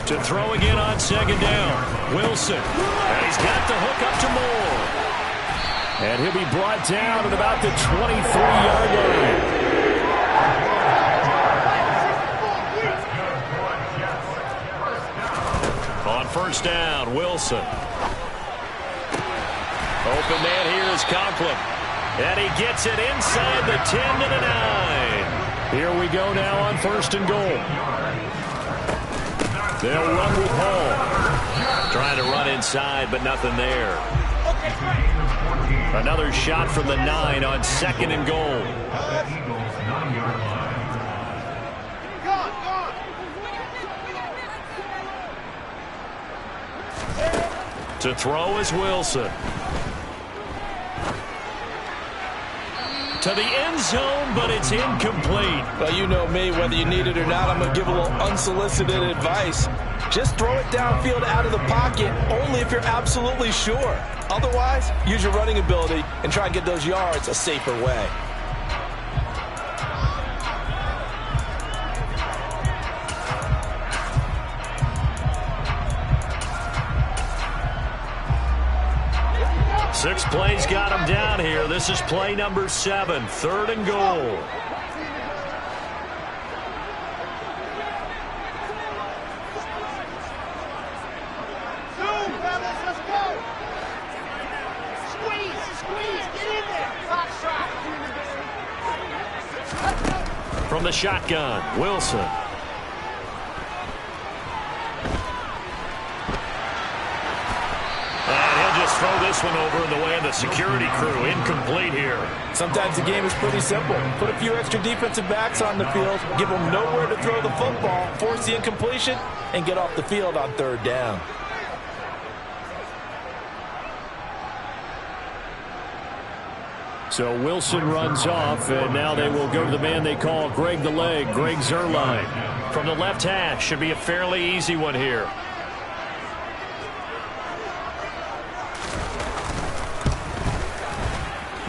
To throw again on 2nd down. Wilson. And he's got the hook up to Moore. And he'll be brought down at about the 23-yard line. On 1st down, Wilson. Open man here is Conklin. And he gets it inside the 10 to the 9. Here we go now on 1st and goal. They'll run with Hall. Trying to run inside, but nothing there. Another shot from the 9 on 2nd and goal. To throw is Wilson. To the end zone, but it's incomplete. Well, you know me, whether you need it or not, I'm going to give a little unsolicited advice. Just throw it downfield out of the pocket, only if you're absolutely sure. Otherwise, use your running ability and try and get those yards a safer way. Six plays got him down here. This is play number 7, 3rd and goal. From the shotgun, Wilson. Throw this one over in the way of the security crew. Incomplete here. Sometimes the game is pretty simple. Put a few extra defensive backs on the field, give them nowhere to throw the football, force the incompletion, and get off the field on 3rd down. So Wilson runs off, and now they will go to the man they call Greg the Leg, Greg Zuerlein. From the left hash, should be a fairly easy one here.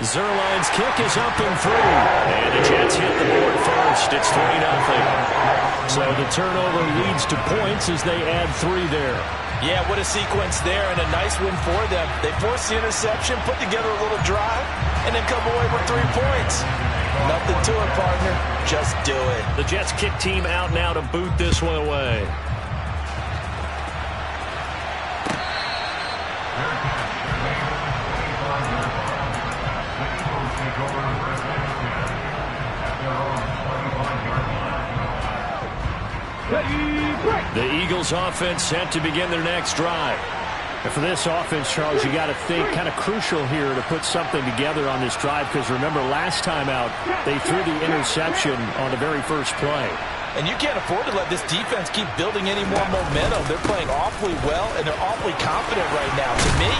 Zuerlein's kick is up and through. And the Jets hit the board first. It's 3-0. So the turnover leads to points as they add 3 there. Yeah, what a sequence there, and a nice win for them. They forced the interception, put together a little drive, and then come away with 3 points. Nothing to it, partner. Just do it. The Jets kick team out now to boot this one away. The Eagles offense set to begin their next drive. And for this offense, Charles, you got to think kind of crucial here to put something together on this drive, because remember last time out they threw the interception on the very first play. And you can't afford to let this defense keep building any more momentum. They're playing awfully well, and they're awfully confident right now. To me,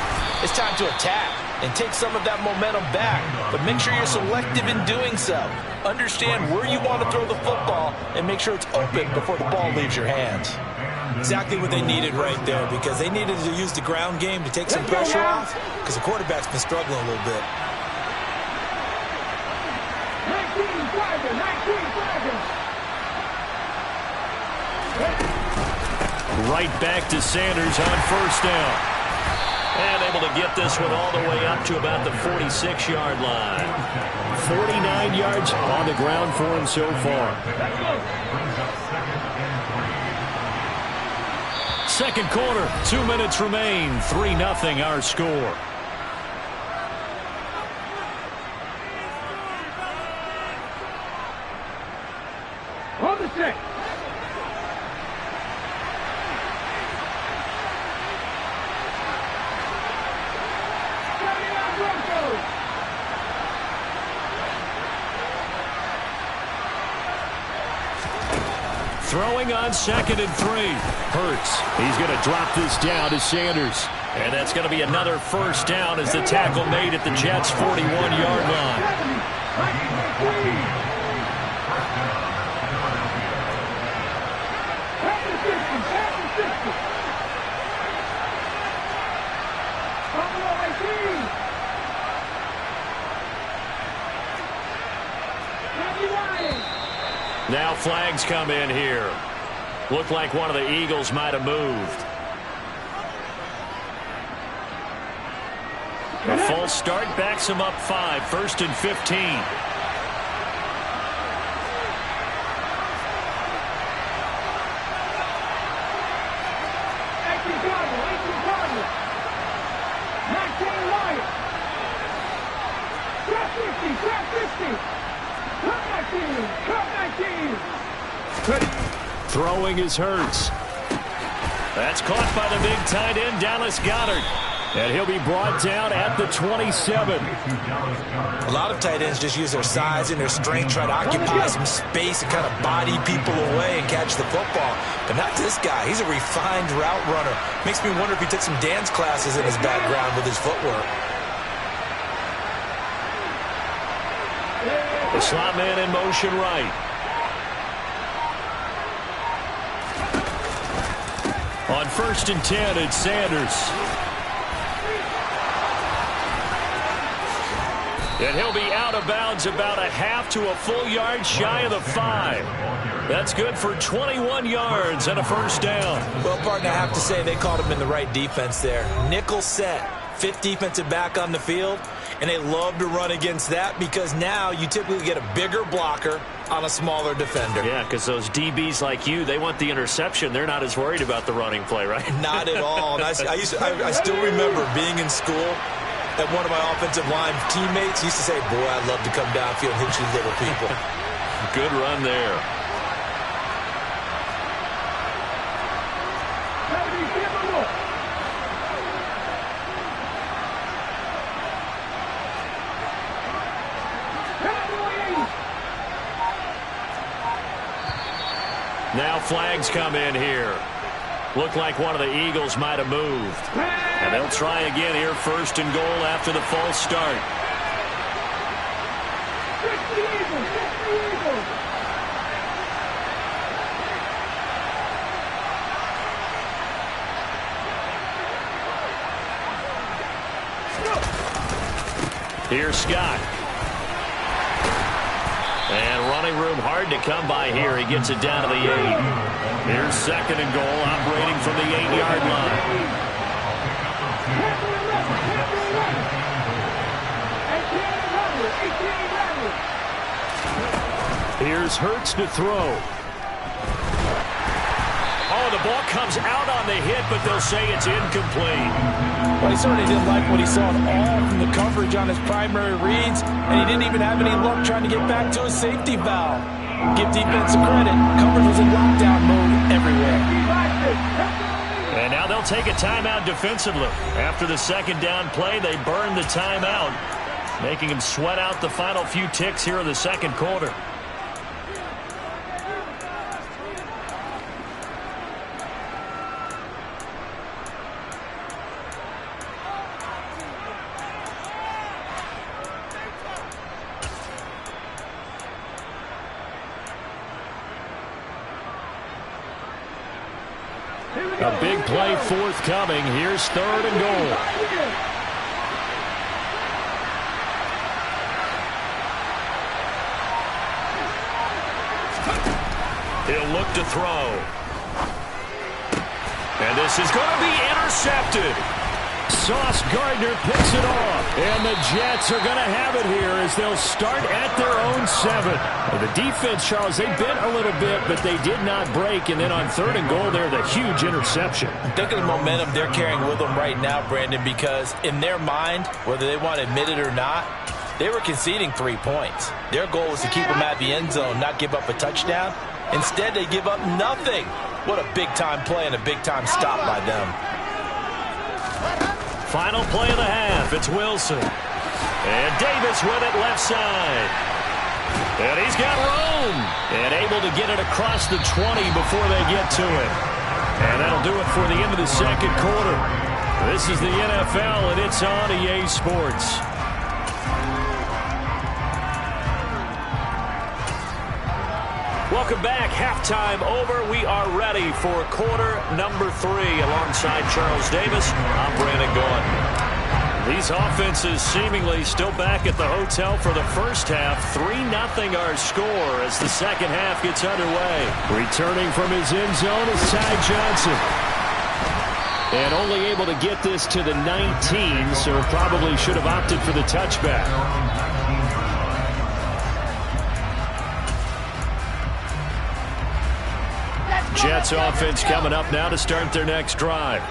it's time to attack and take some of that momentum back, but make sure you're selective in doing so. Understand where you want to throw the football and make sure it's open before the ball leaves your hands. Exactly what they needed right there, because they needed to use the ground game to take some pressure off, because the quarterback's been struggling a little bit. 19 flaggers. Right back to Sanders on first down. And able to get this one all the way up to about the 46-yard line. 49 yards on the ground for him so far. Second quarter, 2 minutes remain. 3-0 our score. On the set. Throwing on 2nd and 3. Hurts. He's going to drop this down to Sanders. And that's going to be another first down as the tackle made at the Jets' 41-yard line. Now flags come in here. Looked like one of the Eagles might have moved. A false start backs him up 5. 1st and 15. Throwing is Hurts. That's caught by the big tight end, Dallas Goedert. And he'll be brought down at the 27. A lot of tight ends just use their size and their strength, try to occupy some space and kind of body people away and catch the football. But not this guy. He's a refined route runner. Makes me wonder if he took some dance classes in his background with his footwork. The slot man in motion right. On 1st and 10, it's Sanders. And he'll be out of bounds about a half to a full yard shy of the 5. That's good for 21 yards and a first down. Well, partner, I have to say they called him in the right defense there. Nickel set, 5th defensive back on the field, and they love to run against that because now you typically get a bigger blocker on a smaller defender. Yeah, because those DBs like you, they want the interception. They're not as worried about the running play, right? Not at all. And I still remember being in school, and one of my offensive line teammates used to say, boy, I'd love to come downfield and hit you little people. Good run there. Now flags come in here. Looked like one of the Eagles might have moved. And they'll try again here, 1st and goal after the false start. Here's Scott. And running room hard to come by here. He gets it down to the 8. Here's 2nd and goal, operating from the 8-yard line. Here's Hurts to throw. Oh, the ball comes out on the hit, but they'll say it's incomplete. Well, he certainly didn't like what he saw at all from the coverage on his primary reads, and he didn't even have any luck trying to get back to his safety valve. Give defense credit. Coverage was in lockdown mode everywhere. And now they'll take a timeout defensively. After the second down play, they burn the timeout, making him sweat out the final few ticks here in the second quarter. A big play forthcoming. Here's 3rd and goal. He'll look to throw. And this is going to be intercepted. Sauce Gardner picks it off. And the Jets are going to have it here as they'll start at their own 7. The defense, Charles, they bent a little bit, but they did not break. And then on 3rd and goal there, the huge interception. Think of the momentum they're carrying with them right now, Brandon, because in their mind, whether they want to admit it or not, they were conceding 3 points. Their goal was to keep them at the end zone, not give up a touchdown. Instead, they give up nothing. What a big-time play and a big-time stop by them. Final play of the half. It's Wilson. And Davis with it left side. And he's got room. And able to get it across the 20 before they get to it. And that'll do it for the end of the second quarter. This is the NFL, and it's on EA Sports. Welcome back. Halftime over. We are ready for quarter number 3. Alongside Charles Davis, I'm Brandon Gaughan. These offenses seemingly still back at the hotel for the first half. 3-0 our score as the second half gets underway. Returning from his end zone is Ty Johnson. And only able to get this to the 19, so probably should have opted for the touchback. Jets offense coming up now to start their next drive.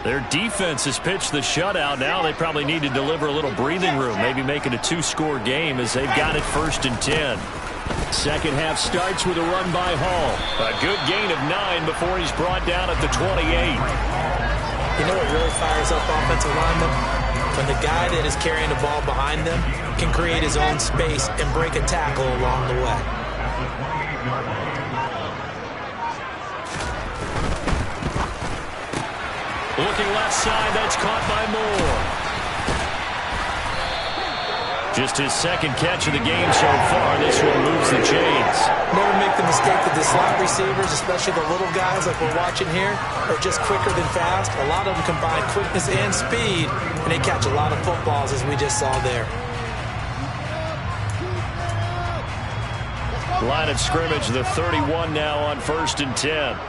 Their defense has pitched the shutout. Now they probably need to deliver a little breathing room, maybe make it a 2-score game as they've got it 1st and 10. Second half starts with a run by Hall. A good gain of 9 before he's brought down at the 28. You know what really fires up offensive linemen? When the guy that is carrying the ball behind them can create his own space and break a tackle along the way. Looking left side, that's caught by Moore. Just his second catch of the game so far. This one moves the chains. Never make the mistake that the slot receivers, especially the little guys like we're watching here, are just quicker than fast. A lot of them combine quickness and speed, and they catch a lot of footballs, as we just saw there. Line of scrimmage, the 31 now on 1st and 10.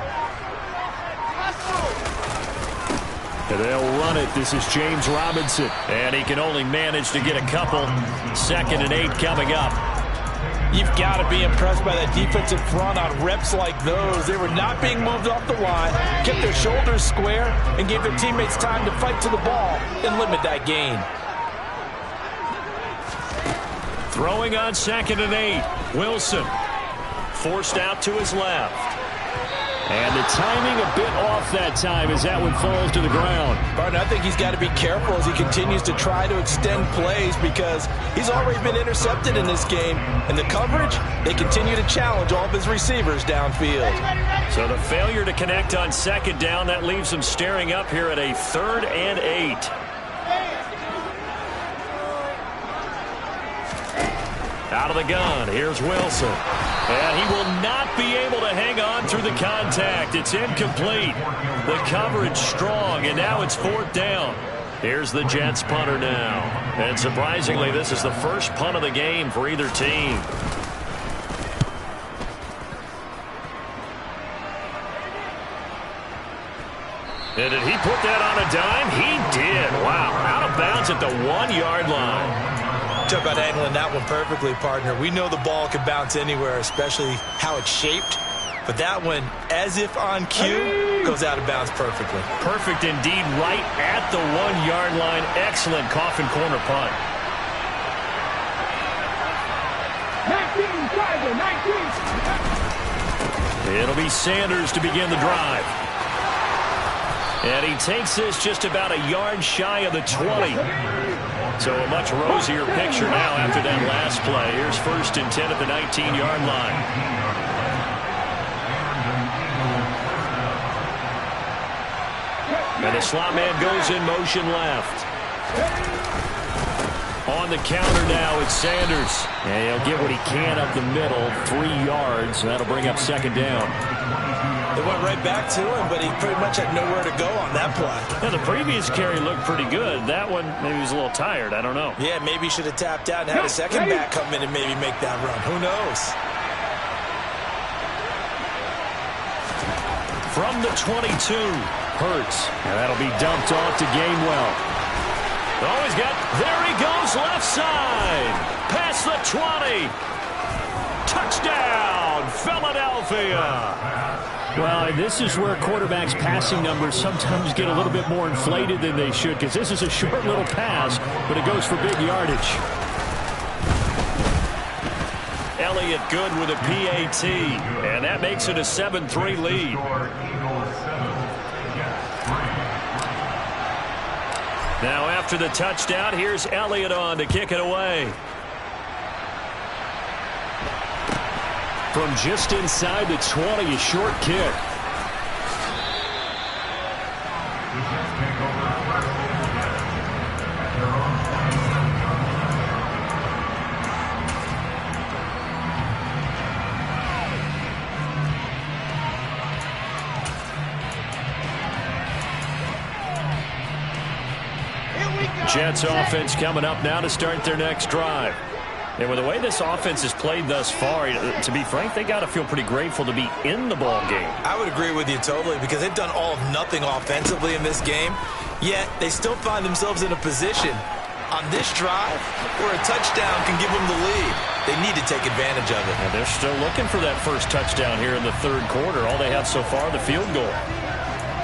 They'll run it. This is James Robinson. And he can only manage to get a couple. 2nd and 8 coming up. You've got to be impressed by that defensive front on reps like those. They were not being moved off the line, kept their shoulders square, and gave their teammates time to fight to the ball and limit that gain. Throwing on 2nd and 8. Wilson forced out to his left. And the timing a bit off that time as that one falls to the ground. Barton, I think he's got to be careful as he continues to try to extend plays because he's already been intercepted in this game. And the coverage, they continue to challenge all of his receivers downfield. So the failure to connect on 2nd down, that leaves him staring up here at a 3rd and 8. Out of the gun, here's Wilson. And he will not be able to hang on through the contact. It's incomplete. The coverage strong, and now it's 4th down. Here's the Jets punter now. And surprisingly, this is the first punt of the game for either team. And did he put that on a dime? He did. Wow, out of bounds at the 1-yard line. talk about angling that one perfectly, partner. We know the ball can bounce anywhere, especially how it's shaped. But that one, as if on cue, goes out of bounds perfectly. Perfect indeed, right at the 1-yard line. Excellent coffin corner punt. 19. It'll be Sanders to begin the drive. And he takes this just about a yard shy of the 20. So a much rosier picture now after that last play. Here's 1st and 10 at the 19-yard line. And the slot man goes in motion left. On the counter now, it's Sanders. And he'll get what he can up the middle, 3 yards. That'll bring up 2nd down. They went right back to him, but he pretty much had nowhere to go on that play. Yeah, the previous carry looked pretty good. That one, maybe he was a little tired. I don't know. Yeah, maybe he should have tapped out and had a second back come in and maybe make that run. Who knows? From the 22, Hurts. And that'll be dumped off to Gainwell. Oh, he's got, there he goes, left side. Past the 20. Touchdown, Philadelphia. Well, this is where quarterbacks' passing numbers sometimes get a little bit more inflated than they should, because this is a short little pass, but it goes for big yardage. Elliott good with a PAT, and that makes it a 7-3 lead. Now after the touchdown, here's Elliott on to kick it away. From just inside the 20, a short kick. Jets offense coming up now to start their next drive. And with the way this offense has played thus far, to be frank, they got to feel pretty grateful to be in the ball game. I would agree with you totally, because they've done all of nothing offensively in this game, yet they still find themselves in a position on this drive where a touchdown can give them the lead. They need to take advantage of it. And they're still looking for that first touchdown here in the 3rd quarter. All they have so far, the field goal.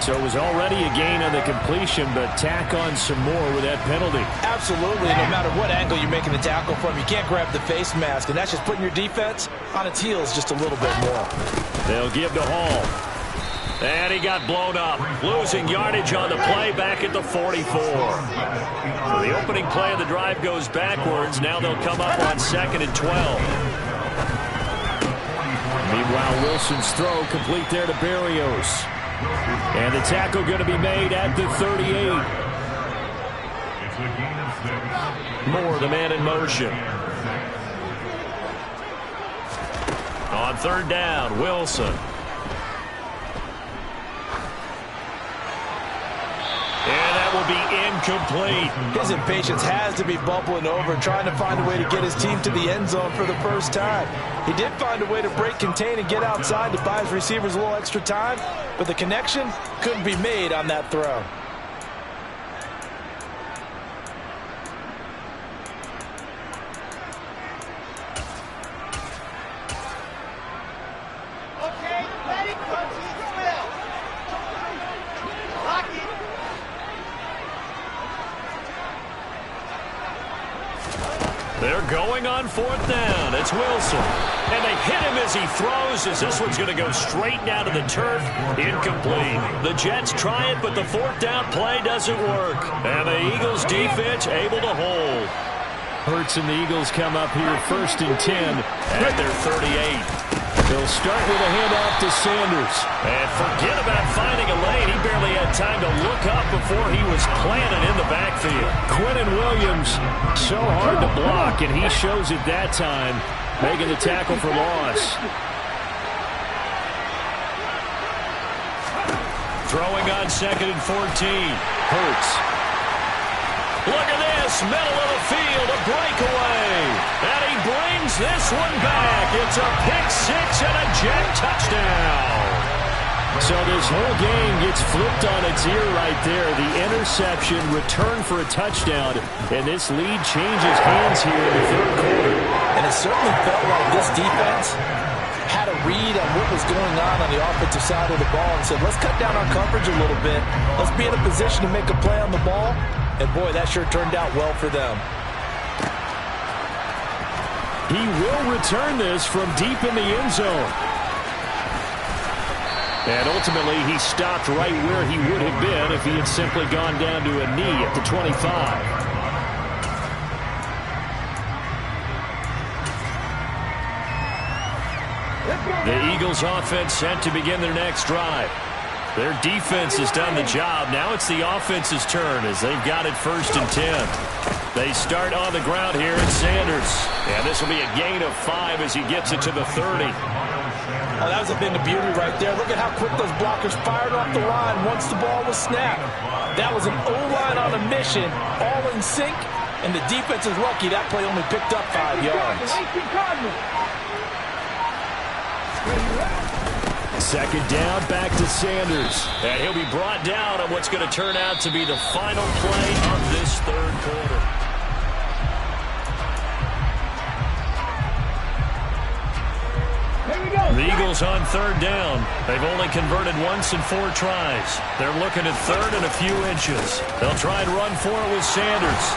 So it was already a gain on the completion, but tack on some more with that penalty. Absolutely. No matter what angle you're making the tackle from, you can't grab the face mask, and that's just putting your defense on its heels just a little bit more. They'll give to Hall. And he got blown up, losing yardage on the play back at the 44. So the opening play of the drive goes backwards. Now they'll come up on 2nd and 12. Meanwhile, Wilson's throw complete there to Berrios. And the tackle going to be made at the 38. Moore, the man in motion. On 3rd down, Wilson. And that will be incomplete. His impatience has to be bubbling over, trying to find a way to get his team to the end zone for the first time. He did find a way to break, contain, and get outside to buy his receivers a little extra time, but the connection couldn't be made on that throw. Okay, ready, coaches, Will. Lock it. They're going on 4th down. It's Wilson. And they hit him as he throws, as this one's going to go straight down to the turf. Incomplete. The Jets try it, but the 4th down play doesn't work. And the Eagles defense able to hold. Hurts and the Eagles come up here 1st and 10 at their 38. They'll start with a handoff to Sanders. And forget about finding a lane. He barely had time to look up before he was planted in the backfield. Quinnen Williams, so hard to block, and he shows it that time, making the tackle for loss. Throwing on 2nd and 14. Hurts. Look at this, middle of the field, a breakaway. And he brings this one back. It's a pick 6 and a Jet touchdown. So this whole game gets flipped on its ear right there. The interception, return for a touchdown, and this lead changes hands here in the third quarter. And it certainly felt like this defense had a read on what was going on the offensive side of the ball and said, let's cut down our coverage a little bit. Let's be in a position to make a play on the ball. And, boy, that sure turned out well for them. He will return this from deep in the end zone. And ultimately, he stopped right where he would have been if he had simply gone down to a knee at the 25. The Eagles offense set to begin their next drive. Their defense has done the job. Now it's the offense's turn as they've got it 1st and 10. They start on the ground here at Sanders. And this will be a gain of 5 as he gets it to the 30. Oh, that was a bit of beauty right there. Look at how quick those blockers fired off the line once the ball was snapped. That was an O-line on a mission, all in sync, and the defense is lucky that play only picked up 5 yards. Second down, back to Sanders. And he'll be brought down on what's going to turn out to be the final play of this third quarter. The Eagles on 3rd down. They've only converted once in 4 tries. They're looking at 3rd and a few inches. They'll try and run for it with Sanders.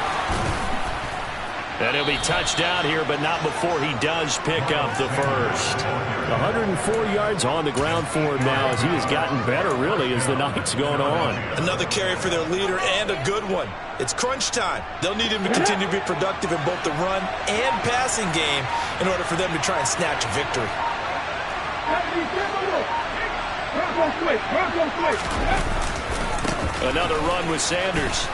And he'll be touched down here, but not before he does pick up the first. 104 yards on the ground for him now as he has gotten better, really, as the night's going on. Another carry for their leader and a good one. It's crunch time. They'll need him to continue to be productive in both the run and passing game in order for them to try and snatch a victory. Another run with Sanders.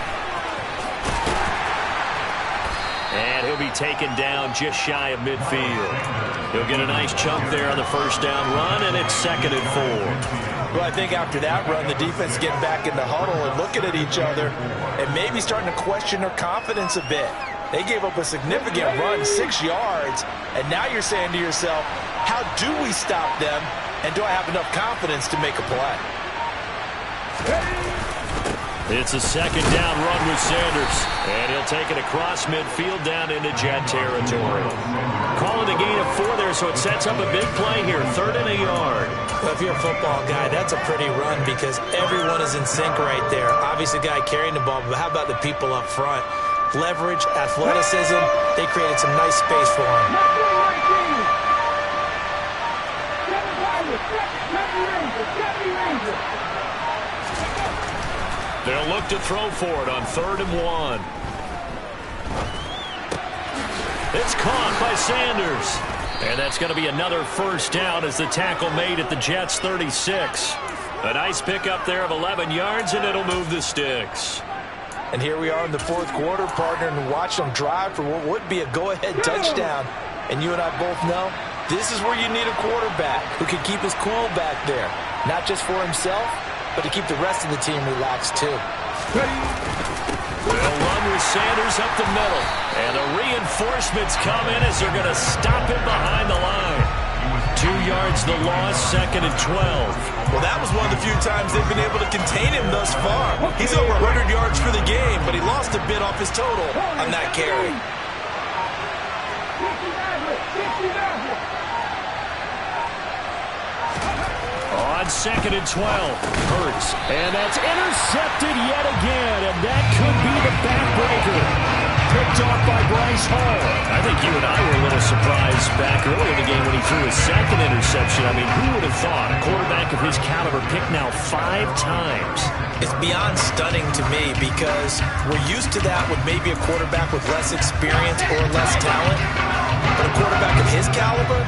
And he'll be taken down just shy of midfield. He'll get a nice chunk there on the first down run, and it's 2nd and 4. Well, I think after that run, the defense is getting back in the huddle and looking at each other and maybe starting to question their confidence a bit. They gave up a significant run, 6 yards, and now you're saying to yourself, how do we stop them, and do I have enough confidence to make a play? It's a 2nd down run with Sanders, and he'll take it across midfield down into Jet territory. Calling a gain of 4 there, so it sets up a big play here, 3rd and a yard. Well, if you're a football guy, that's a pretty run because everyone is in sync right there. Obviously, the guy carrying the ball, but how about the people up front? Leverage, athleticism, they created some nice space for him. They'll look to throw for it on 3rd and 1. It's caught by Sanders. And that's going to be another first down as the tackle made at the Jets' 36. A nice pickup there of 11 yards, and it'll move the sticks. And here we are in the 4th quarter, partner, and watch them drive for what would be a go-ahead touchdown. And you and I both know this is where you need a quarterback who can keep his cool back there. Not just for himself, but to keep the rest of the team relaxed, too. They'll run with Sanders up the middle. And the reinforcements come in as they're going to stop him behind the line. 2 yards the loss, 2nd and 12. Well, that was one of the few times they've been able to contain him thus far. He's over 100 yards for the game, but he lost a bit off his total on that carry. On 2nd and 12, Hurts. And that's intercepted yet again, and that could be the backbreaker. Picked off by Bryce Hall. I think you and I were a little surprised back early in the game when he threw his 2nd interception. I mean, who would have thought a quarterback of his caliber picked now 5 times? It's beyond stunning to me because we're used to that with maybe a quarterback with less experience or less talent. But a quarterback of his caliber,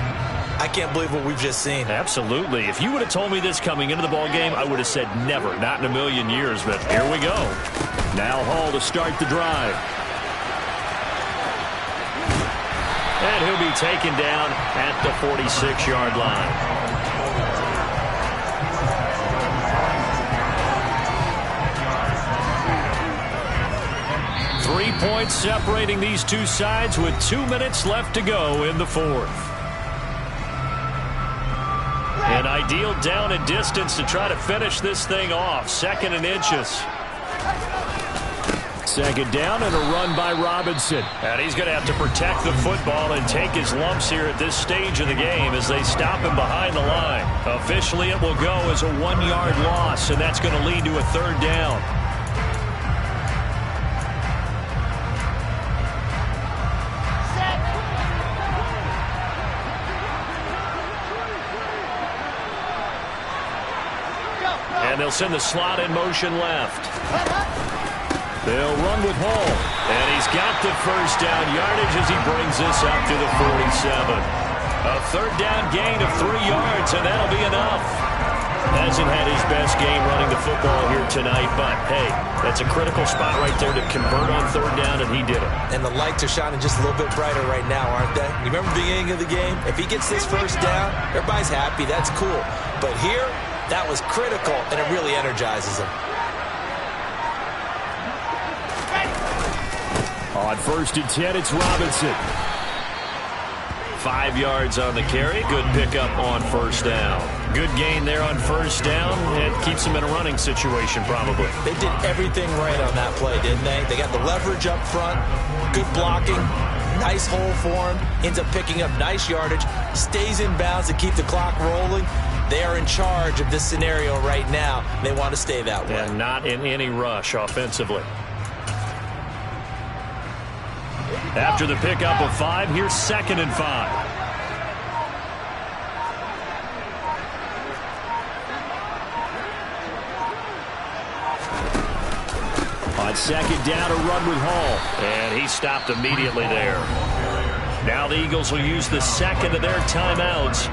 I can't believe what we've just seen. Absolutely. If you would have told me this coming into the ball game, I would have said never, not in a million years. But here we go. Now Hall to start the drive. And he'll be taken down at the 46-yard line. Three points separating these two sides with 2 minutes left to go in the 4th. An ideal down and distance to try to finish this thing off. 2nd and inches. 2nd down and a run by Robinson. And he's going to have to protect the football and take his lumps here at this stage of the game as they stop him behind the line. Officially, it will go as a 1-yard loss, and that's going to lead to a 3rd down. And they'll send the slot in motion left. They'll run with Hall. And he's got the 1st down yardage as he brings this up to the 47. A 3rd down gain of 3 yards, and that'll be enough. Hasn't had his best game running the football here tonight, but, hey, that's a critical spot right there to convert on 3rd down, and he did it. And the lights are shining just a little bit brighter right now, aren't they? You remember the beginning of the game? If he gets this 1st down, everybody's happy. That's cool. But here, that was critical, and it really energizes him. On 1st and 10, it's Robinson. 5 yards on the carry. Good pickup on 1st down. Good gain there on 1st down. It keeps him in a running situation, probably. They did everything right on that play, didn't they? They got the leverage up front, good blocking, nice hole for him, ends up picking up nice yardage, stays in bounds to keep the clock rolling. They are in charge of this scenario right now. They want to stay that way. And not in any rush offensively. After the pickup of 5, here's 2nd and 5. On 2nd down, a run with Hall. And he stopped immediately there. Now the Eagles will use the 2nd of their timeouts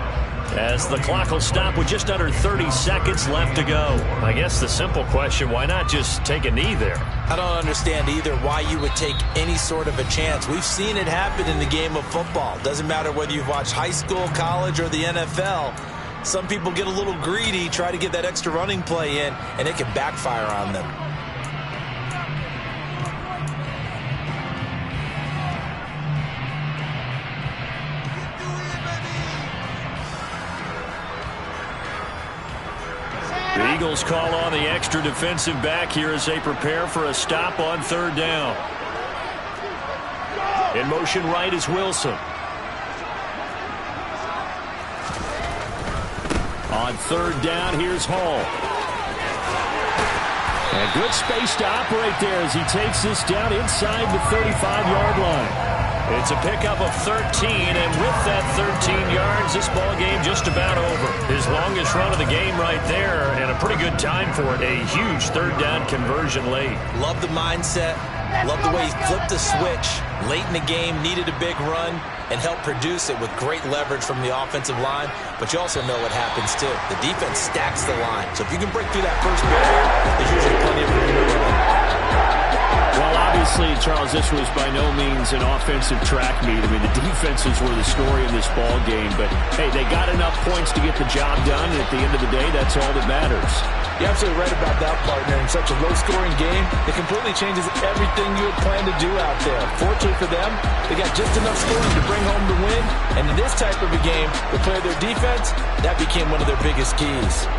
as the clock will stop with just under 30 seconds left to go. I guess the simple question, why not just take a knee there? I don't understand either why you would take any sort of a chance. We've seen it happen in the game of football. Doesn't matter whether you've watched high school, college, or the NFL. Some people get a little greedy, try to get that extra running play in, and it can backfire on them. The Eagles call on the extra defensive back here as they prepare for a stop on 3rd down. In motion right is Wilson. On 3rd down, here's Hall. And good space to operate there as he takes this down inside the 35-yard line. It's a pickup of 13, and with that 13 yards, this ball game just about over. His longest run of the game right there, and a pretty good time for it. A huge 3rd down conversion late. Love the mindset. Love the way he flipped the switch. Late in the game, needed a big run, and helped produce it with great leverage from the offensive line. But you also know what happens, too. The defense stacks the line. So if you can break through that first barrier, there's usually plenty of room to run. Well, obviously, Charles, this was by no means an offensive track meet. I mean, the defenses were the story in this ball game. But, hey, they got enough points to get the job done, and at the end of the day, that's all that matters. You're absolutely right about that, partner. In such a low-scoring game, it completely changes everything you had planned to do out there. Fortunately for them, they got just enough scoring to bring home the win. And in this type of a game, to play their defense, that became one of their biggest keys.